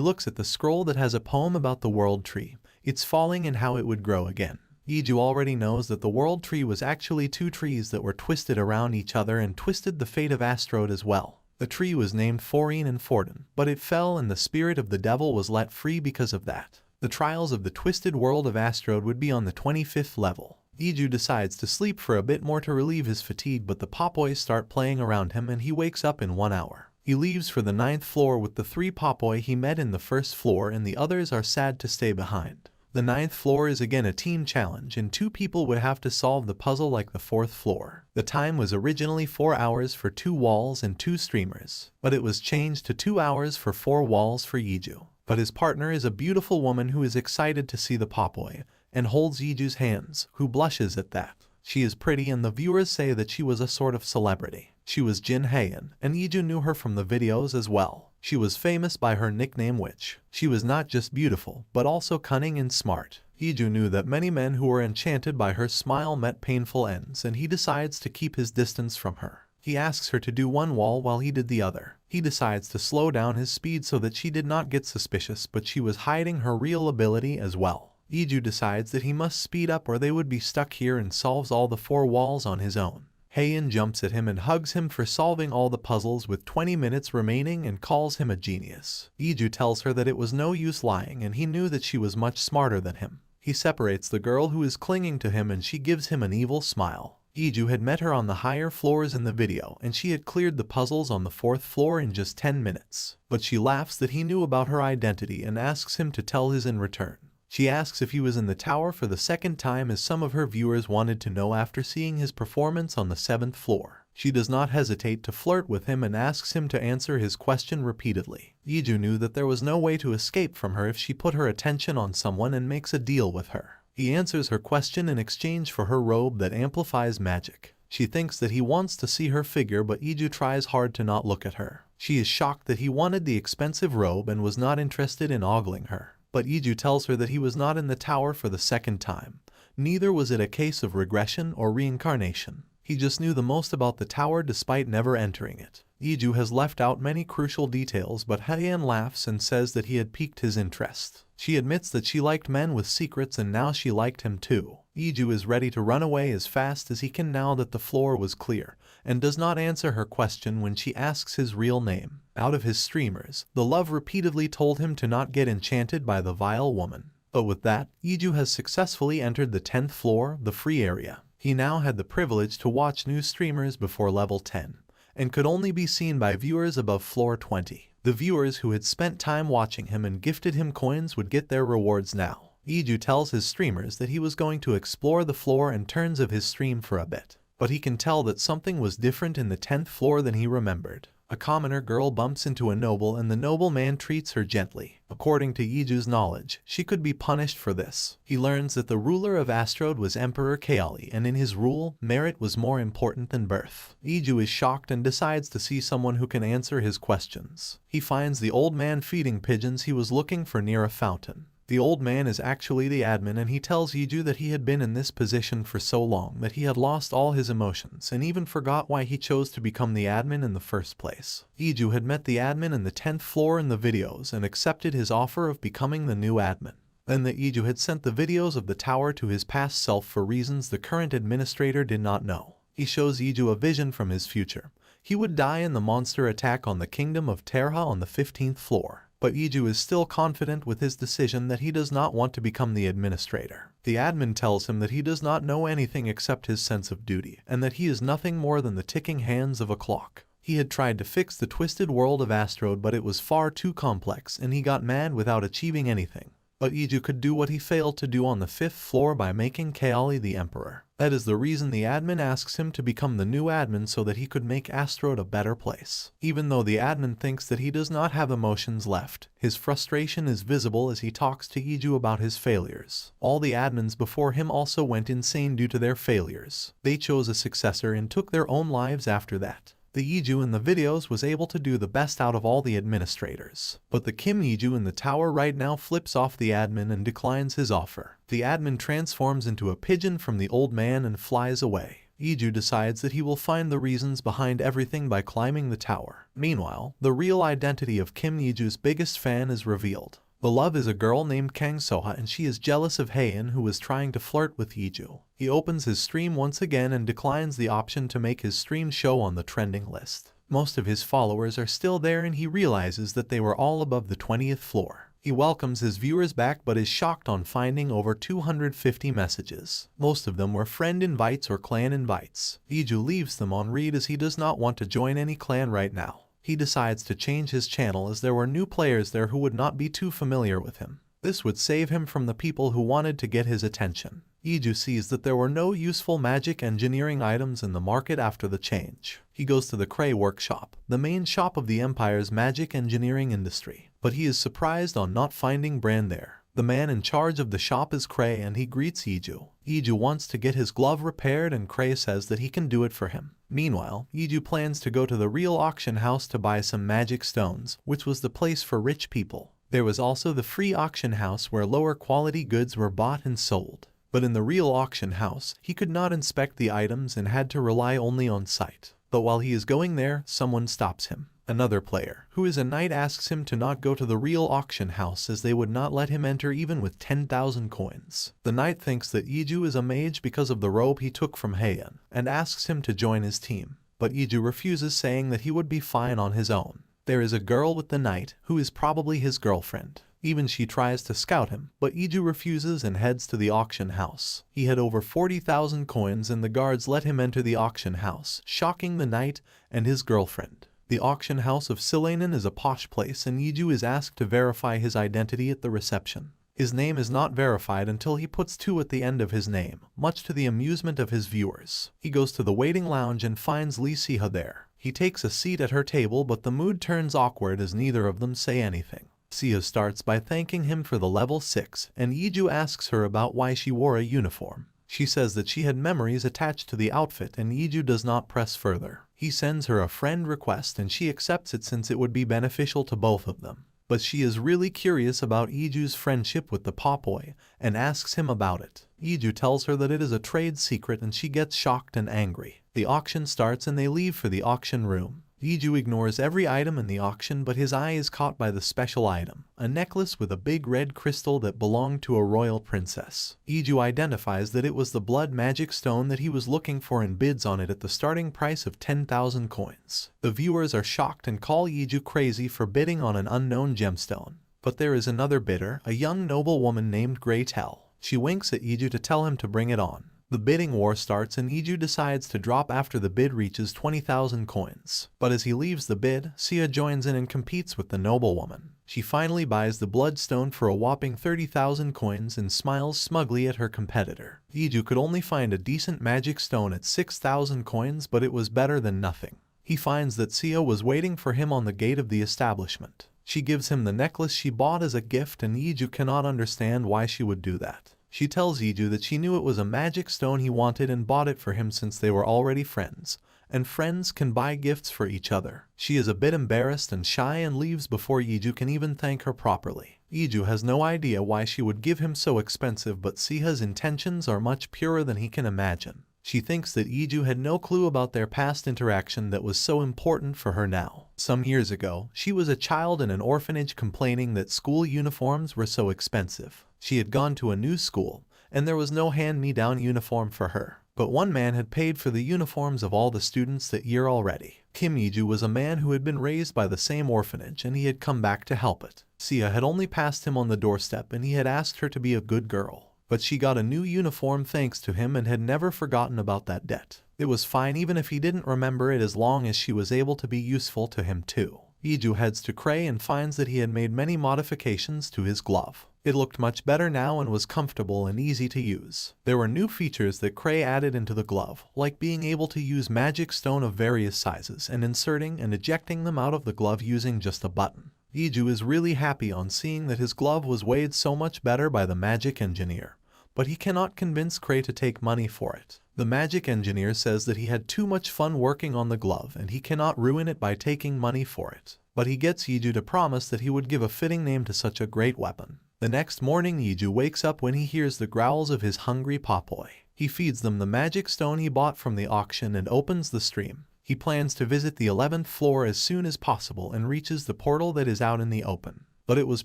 looks at the scroll that has a poem about the world tree, its falling and how it would grow again. Iju already knows that the world tree was actually 2 trees that were twisted around each other and twisted the fate of Astrode as well. The tree was named Forine and Forden, but it fell and the spirit of the devil was let free because of that. The trials of the twisted world of Astrode would be on the 25th level. Iju decides to sleep for a bit more to relieve his fatigue, but the Popoi start playing around him and he wakes up in 1 hour. He leaves for the 9th floor with the 3 Popoi he met in the 1st floor, and the others are sad to stay behind. The 9th floor is again a team challenge and 2 people would have to solve the puzzle like the 4th floor. The time was originally 4 hours for 2 walls and 2 streamers, but it was changed to 2 hours for 4 walls for Iju. But his partner is a beautiful woman who is excited to see the Popoi and holds Iju's hands, who blushes at that. She is pretty and the viewers say that she was a sort of celebrity. She was Jin Haein, and Iju knew her from the videos as well. She was famous by her nickname Witch. She was not just beautiful, but also cunning and smart. Iju knew that many men who were enchanted by her smile met painful ends, and he decides to keep his distance from her. He asks her to do one wall while he did the other. He decides to slow down his speed so that she did not get suspicious, but she was hiding her real ability as well. Iju decides that he must speed up or they would be stuck here, and solves all the 4 walls on his own. Haein jumps at him and hugs him for solving all the puzzles with 20 minutes remaining and calls him a genius. Iju tells her that it was no use lying and he knew that she was much smarter than him. He separates the girl who is clinging to him and she gives him an evil smile. Iju had met her on the higher floors in the video and she had cleared the puzzles on the 4th floor in just 10 minutes. But she laughs that he knew about her identity and asks him to tell his in return. She asks if he was in the tower for the 2nd time, as some of her viewers wanted to know after seeing his performance on the 7th floor. She does not hesitate to flirt with him and asks him to answer his question repeatedly. Iju knew that there was no way to escape from her if she put her attention on someone and makes a deal with her. He answers her question in exchange for her robe that amplifies magic. She thinks that he wants to see her figure, but Iju tries hard to not look at her. She is shocked that he wanted the expensive robe and was not interested in ogling her. But Iju tells her that he was not in the tower for the 2nd time. Neither was it a case of regression or reincarnation. He just knew the most about the tower despite never entering it. Iju has left out many crucial details, but Haein laughs and says that he had piqued his interest. She admits that she liked men with secrets and now she liked him too. Iju is ready to run away as fast as he can now that the floor was clear, and does not answer her question when she asks his real name. Out of his streamers, the love repeatedly told him to not get enchanted by the vile woman. But with that, Iju has successfully entered the 10th floor, the free area. He now had the privilege to watch new streamers before level 10, and could only be seen by viewers above floor 20. The viewers who had spent time watching him and gifted him coins would get their rewards now. Iju tells his streamers that he was going to explore the floor and turns of his stream for a bit. But he can tell that something was different in the 10th floor than he remembered. A commoner girl bumps into a noble and the noble man treats her gently. According to Iju's knowledge, she could be punished for this. He learns that the ruler of Astrode was Emperor Kaali, and in his rule, merit was more important than birth. Iju is shocked and decides to see someone who can answer his questions. He finds the old man feeding pigeons he was looking for near a fountain. The old man is actually the admin, and he tells Iju that he had been in this position for so long that he had lost all his emotions and even forgot why he chose to become the admin in the first place. Iju had met the admin in the 10th floor in the videos and accepted his offer of becoming the new admin. Then that Iju had sent the videos of the tower to his past self for reasons the current administrator did not know. He shows Iju a vision from his future. He would die in the monster attack on the kingdom of Terha on the 15th floor. But Iju is still confident with his decision that he does not want to become the administrator. The admin tells him that he does not know anything except his sense of duty, and that he is nothing more than the ticking hands of a clock. He had tried to fix the twisted world of Astrode, but it was far too complex and he got mad without achieving anything. But Iju could do what he failed to do on the 5th floor by making Kaoli the emperor. That is the reason the admin asks him to become the new admin so that he could make Asteroid a better place. Even though the admin thinks that he does not have emotions left, his frustration is visible as he talks to Iju about his failures. All the admins before him also went insane due to their failures. They chose a successor and took their own lives after that. The Iju in the videos was able to do the best out of all the administrators. But the Kim Iju in the tower right now flips off the admin and declines his offer. The admin transforms into a pigeon from the old man and flies away. Iju decides that he will find the reasons behind everything by climbing the tower. Meanwhile, the real identity of Kim Iju's biggest fan is revealed. The love is a girl named Kang Soha and she is jealous of Haein who is trying to flirt with Iju. He opens his stream once again and declines the option to make his stream show on the trending list. Most of his followers are still there and he realizes that they were all above the 20th floor. He welcomes his viewers back but is shocked on finding over 250 messages. Most of them were friend invites or clan invites. Iju leaves them on read as he does not want to join any clan right now. He decides to change his channel as there were new players there who would not be too familiar with him. This would save him from the people who wanted to get his attention. Iju sees that there were no useful magic engineering items in the market after the change. He goes to the Cray workshop, the main shop of the Empire's magic engineering industry, but he is surprised on not finding Brand there. The man in charge of the shop is Cray and he greets Iju. Iju wants to get his glove repaired and Cray says that he can do it for him. Meanwhile, Iju plans to go to the real auction house to buy some magic stones, which was the place for rich people. There was also the free auction house where lower quality goods were bought and sold. But in the real auction house, he could not inspect the items and had to rely only on sight. But while he is going there, someone stops him. Another player, who is a knight, asks him to not go to the real auction house as they would not let him enter even with 10,000 coins. The knight thinks that Iju is a mage because of the robe he took from Haein, and asks him to join his team. But Iju refuses, saying that he would be fine on his own. There is a girl with the knight, who is probably his girlfriend. Even she tries to scout him, but Iju refuses and heads to the auction house. He had over 40,000 coins and the guards let him enter the auction house, shocking the knight and his girlfriend. The auction house of Silanen is a posh place and Iju is asked to verify his identity at the reception. His name is not verified until he puts 2 at the end of his name, much to the amusement of his viewers. He goes to the waiting lounge and finds Lee Siha there. He takes a seat at her table but the mood turns awkward as neither of them say anything. Siha starts by thanking him for the level 6 and Iju asks her about why she wore a uniform. She says that she had memories attached to the outfit and Iju does not press further. He sends her a friend request and she accepts it since it would be beneficial to both of them. But she is really curious about Iju's friendship with the Popoi and asks him about it. Iju tells her that it is a trade secret and she gets shocked and angry. The auction starts and they leave for the auction room. Iju ignores every item in the auction but his eye is caught by the special item, a necklace with a big red crystal that belonged to a royal princess. Iju identifies that it was the blood magic stone that he was looking for and bids on it at the starting price of 10,000 coins. The viewers are shocked and call Iju crazy for bidding on an unknown gemstone. But there is another bidder, a young noblewoman named Grey Tell. She winks at Iju to tell him to bring it on. The bidding war starts and Iju decides to drop after the bid reaches 20,000 coins. But as he leaves the bid, Sia joins in and competes with the noblewoman. She finally buys the bloodstone for a whopping 30,000 coins and smiles smugly at her competitor. Iju could only find a decent magic stone at 6,000 coins but it was better than nothing. He finds that Sia was waiting for him on the gate of the establishment. She gives him the necklace she bought as a gift and Iju cannot understand why she would do that. She tells Iju that she knew it was a magic stone he wanted and bought it for him since they were already friends, and friends can buy gifts for each other. She is a bit embarrassed and shy and leaves before Iju can even thank her properly. Iju has no idea why she would give him so expensive but Siha's intentions are much purer than he can imagine. She thinks that Iju had no clue about their past interaction that was so important for her now. Some years ago, she was a child in an orphanage complaining that school uniforms were so expensive. She had gone to a new school, and there was no hand-me-down uniform for her. But one man had paid for the uniforms of all the students that year already. Kim Iju was a man who had been raised by the same orphanage and he had come back to help it. Sia had only passed him on the doorstep and he had asked her to be a good girl. But she got a new uniform thanks to him and had never forgotten about that debt. It was fine even if he didn't remember it as long as she was able to be useful to him too. Iju heads to Cray and finds that he had made many modifications to his glove. It looked much better now and was comfortable and easy to use. There were new features that Cray added into the glove, like being able to use magic stone of various sizes and inserting and ejecting them out of the glove using just a button. Iju is really happy on seeing that his glove was weighed so much better by the magic engineer, but he cannot convince Cray to take money for it. The magic engineer says that he had too much fun working on the glove and he cannot ruin it by taking money for it, but he gets Iju to promise that he would give a fitting name to such a great weapon. The next morning Iju wakes up when he hears the growls of his hungry popoi. He feeds them the magic stone he bought from the auction and opens the stream. He plans to visit the 11th floor as soon as possible and reaches the portal that is out in the open. But it was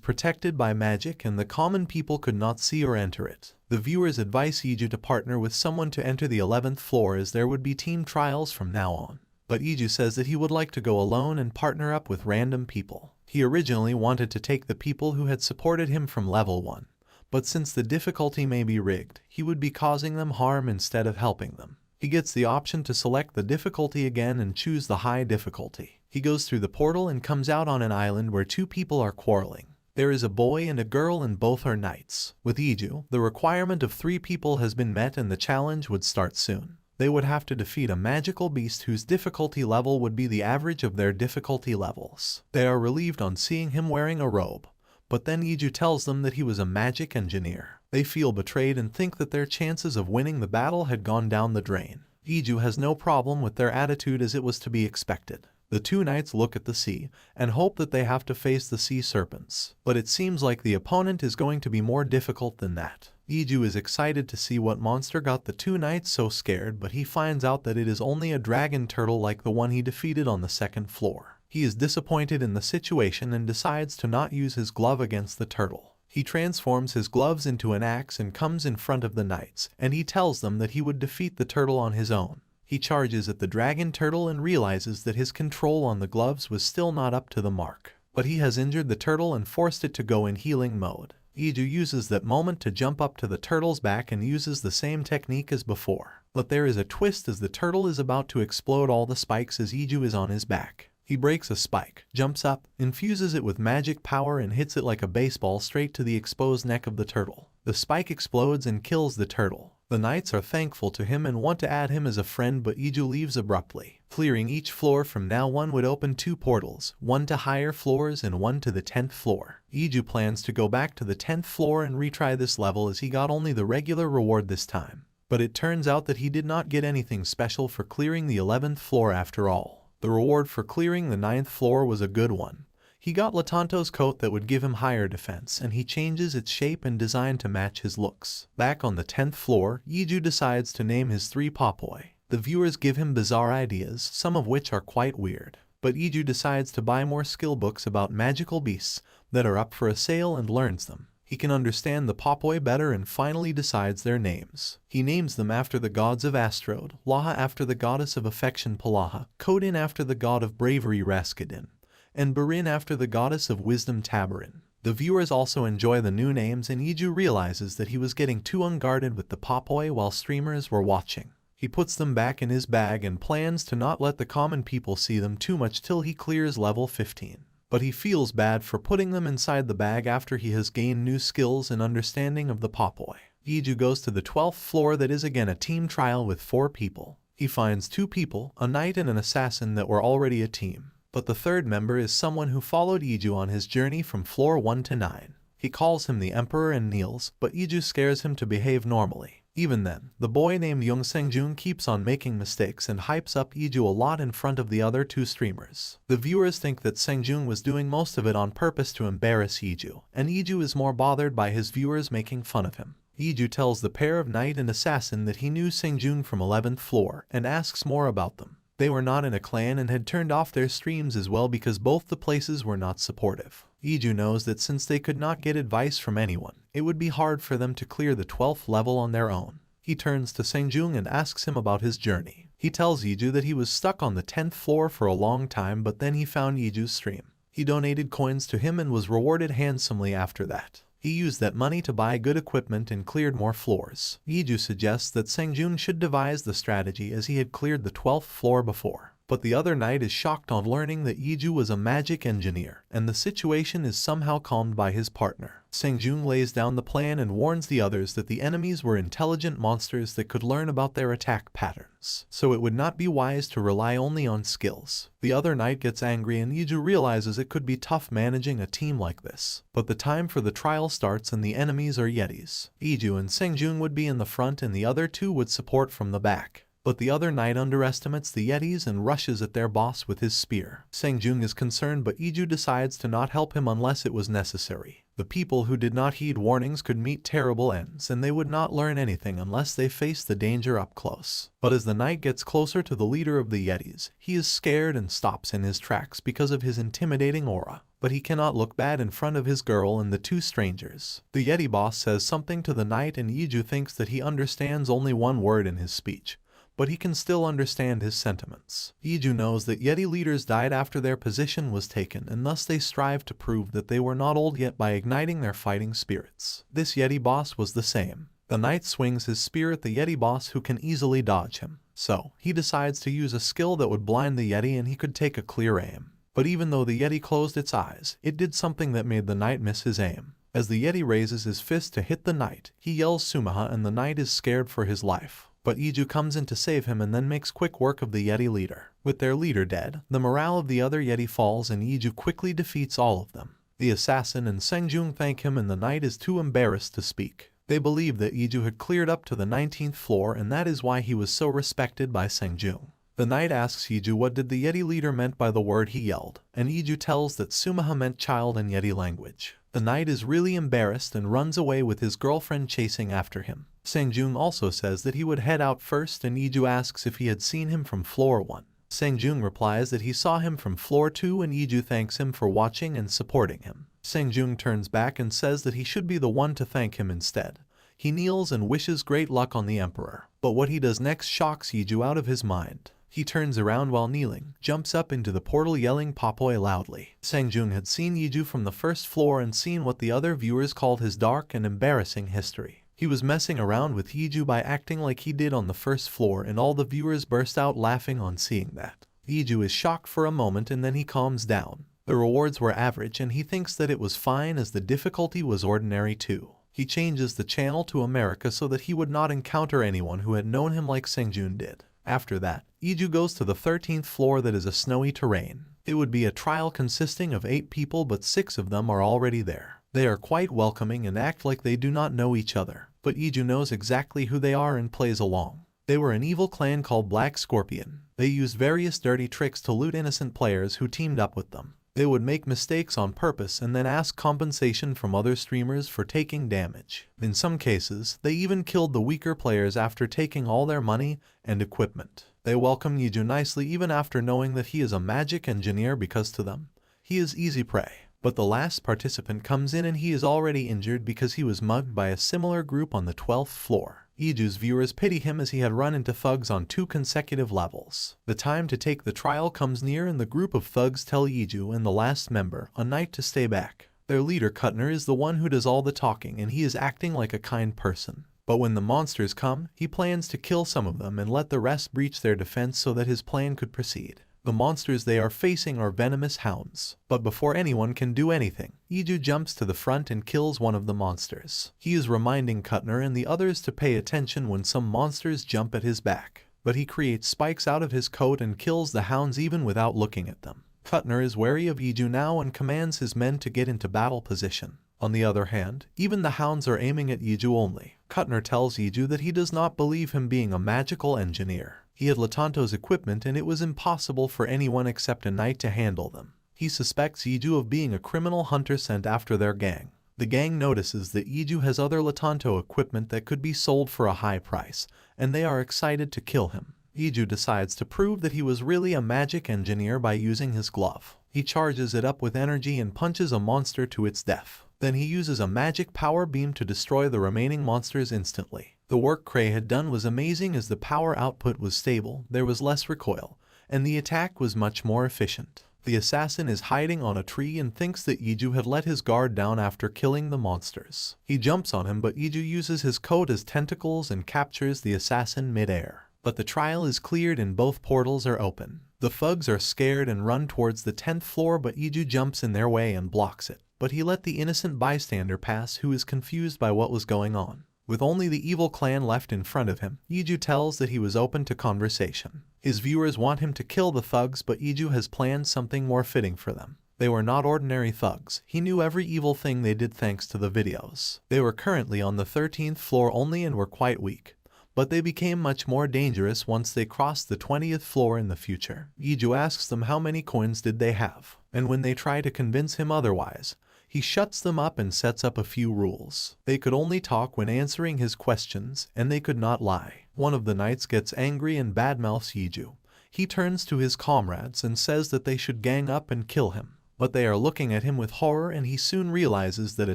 protected by magic and the common people could not see or enter it. The viewers advise Iju to partner with someone to enter the 11th floor as there would be team trials from now on. But Iju says that he would like to go alone and partner up with random people. He originally wanted to take the people who had supported him from level 1, but since the difficulty may be rigged, he would be causing them harm instead of helping them. He gets the option to select the difficulty again and choose the high difficulty. He goes through the portal and comes out on an island where two people are quarreling. There is a boy and a girl and both are knights. With Iju, the requirement of 3 people has been met and the challenge would start soon. They would have to defeat a magical beast whose difficulty level would be the average of their difficulty levels. They are relieved on seeing him wearing a robe, but then Iju tells them that he was a magic engineer. They feel betrayed and think that their chances of winning the battle had gone down the drain. Iju has no problem with their attitude as it was to be expected. The 2 knights look at the sea and hope that they have to face the sea serpents, but it seems like the opponent is going to be more difficult than that. Iju is excited to see what monster got the 2 knights so scared, but he finds out that it is only a dragon turtle like the one he defeated on the 2nd floor. He is disappointed in the situation and decides to not use his glove against the turtle. He transforms his gloves into an axe and comes in front of the knights, and he tells them that he would defeat the turtle on his own. He charges at the dragon turtle and realizes that his control on the gloves was still not up to the mark, but he has injured the turtle and forced it to go in healing mode. Iju uses that moment to jump up to the turtle's back and uses the same technique as before. But there is a twist as the turtle is about to explode all the spikes as Iju is on his back. He breaks a spike, jumps up, infuses it with magic power and hits it like a baseball straight to the exposed neck of the turtle. The spike explodes and kills the turtle. The knights are thankful to him and want to add him as a friend, but Iju leaves abruptly. Clearing each floor from now on would open 2 portals, one to higher floors and one to the 10th floor. Iju plans to go back to the 10th floor and retry this level as he got only the regular reward this time. But it turns out that he did not get anything special for clearing the 11th floor after all. The reward for clearing the 9th floor was a good one. He got Latanto's coat that would give him higher defense, and he changes its shape and design to match his looks. Back on the 10th floor, Iju decides to name his 3 popoi. The viewers give him bizarre ideas, some of which are quite weird. But Iju decides to buy more skill books about magical beasts that are up for a sale and learns them. He can understand the popoi better and finally decides their names. He names them after the gods of Astrode, Laha after the goddess of affection Palaha, Kodin after the god of bravery Raskadin, and Barin after the goddess of wisdom Tabarin. The viewers also enjoy the new names and Iju realizes that he was getting too unguarded with the popoi while streamers were watching. He puts them back in his bag and plans to not let the common people see them too much till he clears level 15. But he feels bad for putting them inside the bag after he has gained new skills and understanding of the popoi. Iju goes to the 12th floor that is again a team trial with 4 people. He finds 2 people, a knight and an assassin that were already a team. But the 3rd member is someone who followed Iju on his journey from floor 1 to 9. He calls him the Emperor and kneels, but Iju scares him to behave normally. Even then, the boy named Young Sengjun keeps on making mistakes and hypes up Iju a lot in front of the other 2 streamers. The viewers think that Sengjun was doing most of it on purpose to embarrass Iju, and Iju is more bothered by his viewers making fun of him. Iju tells the pair of knight and assassin that he knew Sengjun from 11th floor and asks more about them. They were not in a clan and had turned off their streams as well because both the places were not supportive. Iju knows that since they could not get advice from anyone, it would be hard for them to clear the 12th level on their own. He turns to Sengjun and asks him about his journey. He tells Iju that he was stuck on the 10th floor for a long time, but then he found Iju's stream. He donated coins to him and was rewarded handsomely after that. He used that money to buy good equipment and cleared more floors. Iju suggests that Sengjun should devise the strategy as he had cleared the 12th floor before. But the other knight is shocked on learning that Iju was a magic engineer, and the situation is somehow calmed by his partner. Sengjun lays down the plan and warns the others that the enemies were intelligent monsters that could learn about their attack patterns, so it would not be wise to rely only on skills. The other knight gets angry and Iju realizes it could be tough managing a team like this. But the time for the trial starts and the enemies are yetis. Iju and Sengjun would be in the front and the other two would support from the back. But the other knight underestimates the yetis and rushes at their boss with his spear. Sengjun is concerned, but Iju decides to not help him unless it was necessary. The people who did not heed warnings could meet terrible ends, and they would not learn anything unless they faced the danger up close. But as the knight gets closer to the leader of the yetis, he is scared and stops in his tracks because of his intimidating aura. But he cannot look bad in front of his girl and the two strangers. The yeti boss says something to the knight and Iju thinks that he understands only one word in his speech, but he can still understand his sentiments. Iju knows that Yeti leaders died after their position was taken, and thus they strive to prove that they were not old yet by igniting their fighting spirits. This Yeti boss was the same. The knight swings his spear at the Yeti boss who can easily dodge him. So, he decides to use a skill that would blind the Yeti and he could take a clear aim. But even though the Yeti closed its eyes, it did something that made the knight miss his aim. As the Yeti raises his fist to hit the knight, he yells Sumaha and the knight is scared for his life. But Iju comes in to save him and then makes quick work of the Yeti leader. With their leader dead, the morale of the other Yeti falls and Iju quickly defeats all of them. The assassin and Sengjun thank him and the knight is too embarrassed to speak. They believe that Iju had cleared up to the 19th floor and that is why he was so respected by Sengjun. The knight asks Iju what did the Yeti leader meant by the word he yelled, and Iju tells that Sumaha meant child in Yeti language. The knight is really embarrassed and runs away with his girlfriend chasing after him. Sengjun also says that he would head out first and Iju asks if he had seen him from floor 1. Sengjun replies that he saw him from floor 2 and Iju thanks him for watching and supporting him. Sengjun turns back and says that he should be the one to thank him instead. He kneels and wishes great luck on the emperor, but what he does next shocks Iju out of his mind. He turns around while kneeling, jumps up into the portal yelling Papoi loudly. Sengjun had seen Iju from the first floor and seen what the other viewers called his dark and embarrassing history. He was messing around with Iju by acting like he did on the first floor and all the viewers burst out laughing on seeing that. Iju is shocked for a moment and then he calms down. The rewards were average and he thinks that it was fine as the difficulty was ordinary too. He changes the channel to America so that he would not encounter anyone who had known him like Sengjun did. After that, Iju goes to the 13th floor that is a snowy terrain. It would be a trial consisting of 8 people but 6 of them are already there. They are quite welcoming and act like they do not know each other, but Iju knows exactly who they are and plays along. They were an evil clan called Black Scorpion. They used various dirty tricks to loot innocent players who teamed up with them. They would make mistakes on purpose and then ask compensation from other streamers for taking damage. In some cases, they even killed the weaker players after taking all their money and equipment. They welcome Iju nicely even after knowing that he is a magic engineer because to them, he is easy prey. But the last participant comes in and he is already injured because he was mugged by a similar group on the 12th floor. Iju's viewers pity him as he had run into thugs on 2 consecutive levels. The time to take the trial comes near and the group of thugs tell Iju and the last member, a knight, to stay back. Their leader Kuttner is the one who does all the talking and he is acting like a kind person. But when the monsters come, he plans to kill some of them and let the rest breach their defense so that his plan could proceed. The monsters they are facing are venomous hounds. But before anyone can do anything, Iju jumps to the front and kills one of the monsters. He is reminding Kuttner and the others to pay attention when some monsters jump at his back. But he creates spikes out of his coat and kills the hounds even without looking at them. Kuttner is wary of Iju now and commands his men to get into battle position. On the other hand, even the hounds are aiming at Iju only. Kuttner tells Iju that he does not believe him being a magical engineer. He had Latanto's equipment and it was impossible for anyone except a knight to handle them. He suspects Iju of being a criminal hunter sent after their gang. The gang notices that Iju has other Latanto equipment that could be sold for a high price, and they are excited to kill him. Iju decides to prove that he was really a magic engineer by using his glove. He charges it up with energy and punches a monster to its death. Then he uses a magic power beam to destroy the remaining monsters instantly. The work Cray had done was amazing as the power output was stable, there was less recoil, and the attack was much more efficient. The assassin is hiding on a tree and thinks that Iju had let his guard down after killing the monsters. He jumps on him but Iju uses his coat as tentacles and captures the assassin mid-air. But the trial is cleared and both portals are open. The thugs are scared and run towards the 10th floor, but Iju jumps in their way and blocks it. But he let the innocent bystander pass who is confused by what was going on. With only the evil clan left in front of him, Iju tells that he was open to conversation. His viewers want him to kill the thugs, but Iju has planned something more fitting for them. They were not ordinary thugs. He knew every evil thing they did thanks to the videos. They were currently on the 13th floor only and were quite weak. But they became much more dangerous once they crossed the 20th floor in the future. Iju asks them how many coins did they have, and when they try to convince him otherwise, he shuts them up and sets up a few rules. They could only talk when answering his questions, and they could not lie. One of the knights gets angry and badmouths Iju. He turns to his comrades and says that they should gang up and kill him. But they are looking at him with horror, and he soon realizes that a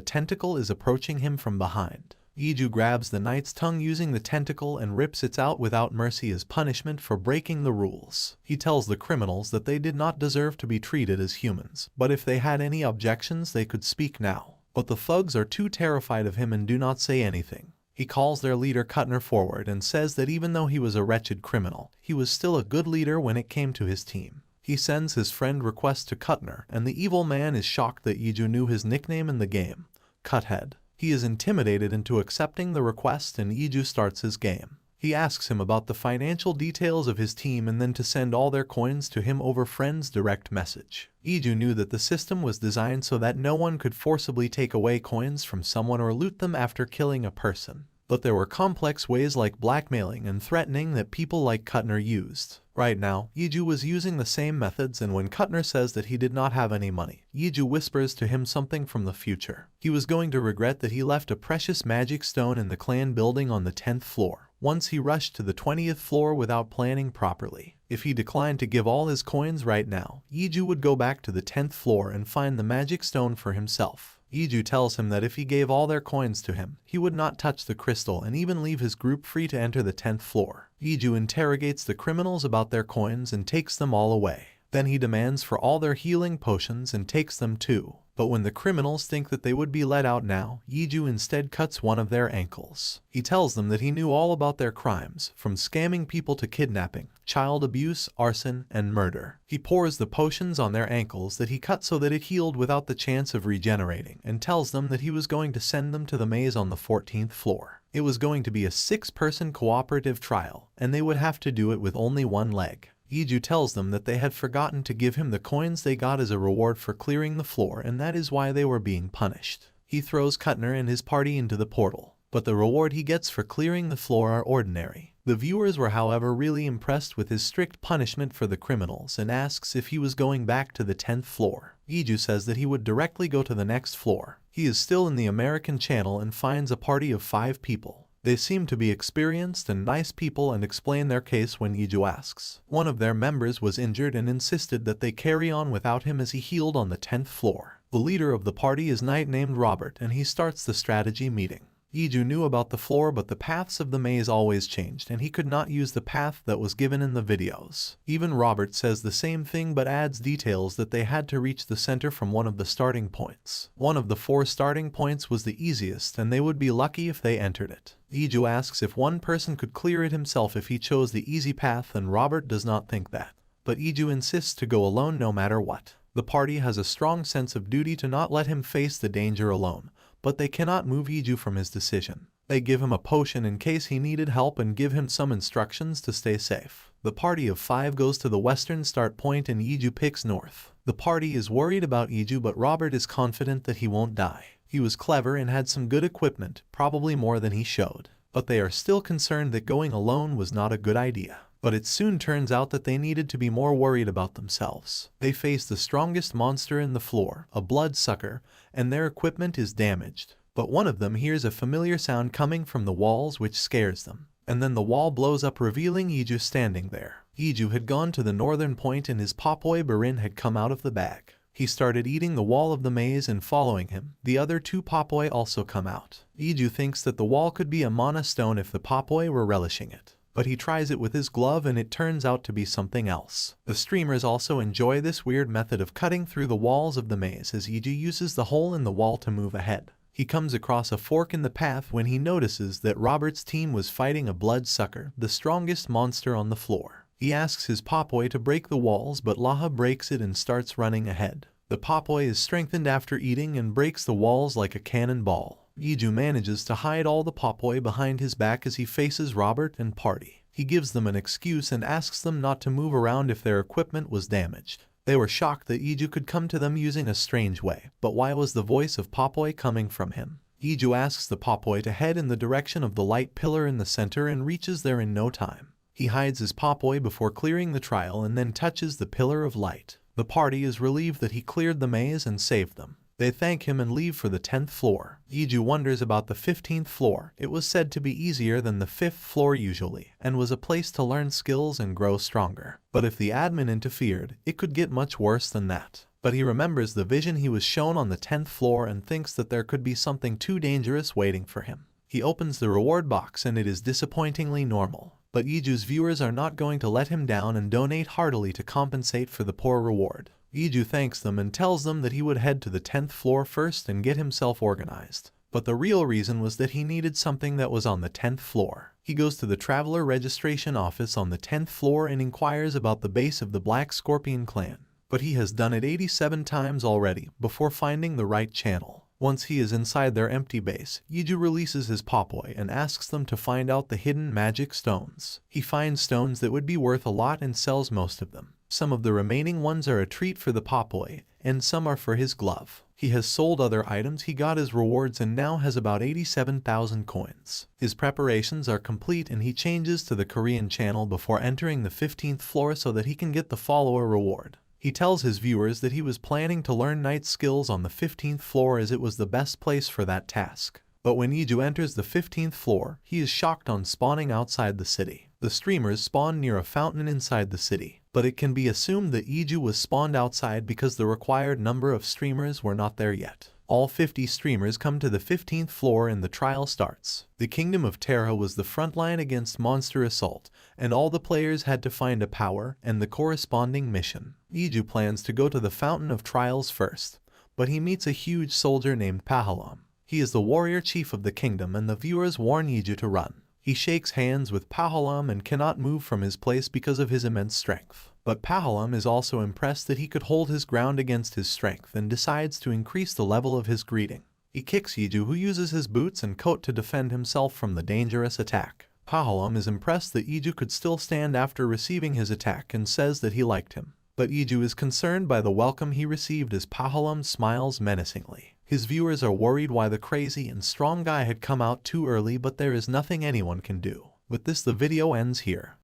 tentacle is approaching him from behind. Iju grabs the knight's tongue using the tentacle and rips it out without mercy as punishment for breaking the rules. He tells the criminals that they did not deserve to be treated as humans, but if they had any objections they could speak now. But the thugs are too terrified of him and do not say anything. He calls their leader Kuttner forward and says that even though he was a wretched criminal, he was still a good leader when it came to his team. He sends his friend request to Kuttner, and the evil man is shocked that Iju knew his nickname in the game, Cuthead. He is intimidated into accepting the request, and Iju starts his game. He asks him about the financial details of his team and then to send all their coins to him over friend's direct message. Iju knew that the system was designed so that no one could forcibly take away coins from someone or loot them after killing a person. But there were complex ways like blackmailing and threatening that people like Kuttner used. Right now, Iju was using the same methods, and when Kuttner says that he did not have any money, Iju whispers to him something from the future. He was going to regret that he left a precious magic stone in the clan building on the 10th floor, once he rushed to the 20th floor without planning properly. If he declined to give all his coins right now, Iju would go back to the 10th floor and find the magic stone for himself. Iju tells him that if he gave all their coins to him, he would not touch the crystal and even leave his group free to enter the 10th floor. Iju interrogates the criminals about their coins and takes them all away. Then he demands for all their healing potions and takes them too. But when the criminals think that they would be let out now, Iju instead cuts one of their ankles. He tells them that he knew all about their crimes, from scamming people to kidnapping, child abuse, arson, and murder. He pours the potions on their ankles that he cut so that it healed without the chance of regenerating, and tells them that he was going to send them to the maze on the 14th floor. It was going to be a 6-person cooperative trial, and they would have to do it with only one leg. Iju tells them that they had forgotten to give him the coins they got as a reward for clearing the floor, and that is why they were being punished. He throws Kuttner and his party into the portal, but the reward he gets for clearing the floor are ordinary. The viewers were however really impressed with his strict punishment for the criminals and asks if he was going back to the 10th floor. Iju says that he would directly go to the next floor. He is still in the American channel and finds a party of 5 people. They seem to be experienced and nice people and explain their case when Iju asks. One of their members was injured and insisted that they carry on without him as he healed on the 10th floor. The leader of the party is a knight named Robert, and he starts the strategy meeting. Iju knew about the floor, but the paths of the maze always changed, and he could not use the path that was given in the videos. Even Robert says the same thing but adds details that they had to reach the center from one of the starting points. One of the 4 starting points was the easiest, and they would be lucky if they entered it. Iju asks if one person could clear it himself if he chose the easy path, and Robert does not think that. But Iju insists to go alone no matter what. The party has a strong sense of duty to not let him face the danger alone, but they cannot move Iju from his decision. They give him a potion in case he needed help and give him some instructions to stay safe. The party of 5 goes to the western start point and Iju picks north. The party is worried about Iju, but Robert is confident that he won't die. He was clever and had some good equipment, probably more than he showed. But they are still concerned that going alone was not a good idea. But it soon turns out that they needed to be more worried about themselves. They face the strongest monster in the floor, a bloodsucker, and their equipment is damaged. But one of them hears a familiar sound coming from the walls which scares them. And then the wall blows up, revealing Iju standing there. Iju had gone to the northern point and his Popoi Barin had come out of the bag. He started eating the wall of the maze, and following him, the other 2 Popoi also come out. Iju thinks that the wall could be a mana stone if the Popoi were relishing it. But he tries it with his glove and it turns out to be something else. The streamers also enjoy this weird method of cutting through the walls of the maze as Iju uses the hole in the wall to move ahead. He comes across a fork in the path when he notices that Robert's team was fighting a bloodsucker, the strongest monster on the floor. He asks his Popoi to break the walls, but Laha breaks it and starts running ahead. The Popoi is strengthened after eating and breaks the walls like a cannonball. Iju manages to hide all the Popoi behind his back as he faces Robert and party. He gives them an excuse and asks them not to move around if their equipment was damaged. They were shocked that Iju could come to them using a strange way, but why was the voice of Popoi coming from him? Iju asks the Popoi to head in the direction of the light pillar in the center and reaches there in no time. He hides his Popoi before clearing the trial and then touches the pillar of light. The party is relieved that he cleared the maze and saved them. They thank him and leave for the 10th floor. Iju wonders about the 15th floor. It was said to be easier than the 5th floor usually, and was a place to learn skills and grow stronger. But if the admin interfered, it could get much worse than that. But he remembers the vision he was shown on the 10th floor and thinks that there could be something too dangerous waiting for him. He opens the reward box and it is disappointingly normal. But Iju's viewers are not going to let him down and donate heartily to compensate for the poor reward. Iju thanks them and tells them that he would head to the 10th floor first and get himself organized. But the real reason was that he needed something that was on the 10th floor. He goes to the traveler registration office on the 10th floor and inquires about the base of the Black Scorpion clan. But he has done it 87 times already before finding the right channel. Once he is inside their empty base, Iju releases his Popoi and asks them to find out the hidden magic stones. He finds stones that would be worth a lot and sells most of them. Some of the remaining ones are a treat for the Popoi, and some are for his glove. He has sold other items he got as rewards and now has about 87,000 coins. His preparations are complete and he changes to the Korean channel before entering the 15th floor so that he can get the follower reward. He tells his viewers that he was planning to learn night skills on the 15th floor as it was the best place for that task. But when Iju enters the 15th floor, he is shocked on spawning outside the city. The streamers spawn near a fountain inside the city, but it can be assumed that Iju was spawned outside because the required number of streamers were not there yet. All 50 streamers come to the 15th floor and the trial starts. The Kingdom of Terra was the front line against Monster Assault, and all the players had to find a power and the corresponding mission. Iju plans to go to the Fountain of Trials first, but he meets a huge soldier named Pahalam. He is the warrior chief of the kingdom and the viewers warn Iju to run. He shakes hands with Pahalam and cannot move from his place because of his immense strength. But Pahalam is also impressed that he could hold his ground against his strength and decides to increase the level of his greeting. He kicks Iju, who uses his boots and coat to defend himself from the dangerous attack. Pahalam is impressed that Iju could still stand after receiving his attack and says that he liked him. But Iju is concerned by the welcome he received as Pahalam smiles menacingly. His viewers are worried why the crazy and strong guy had come out too early, but there is nothing anyone can do. With this, the video ends here.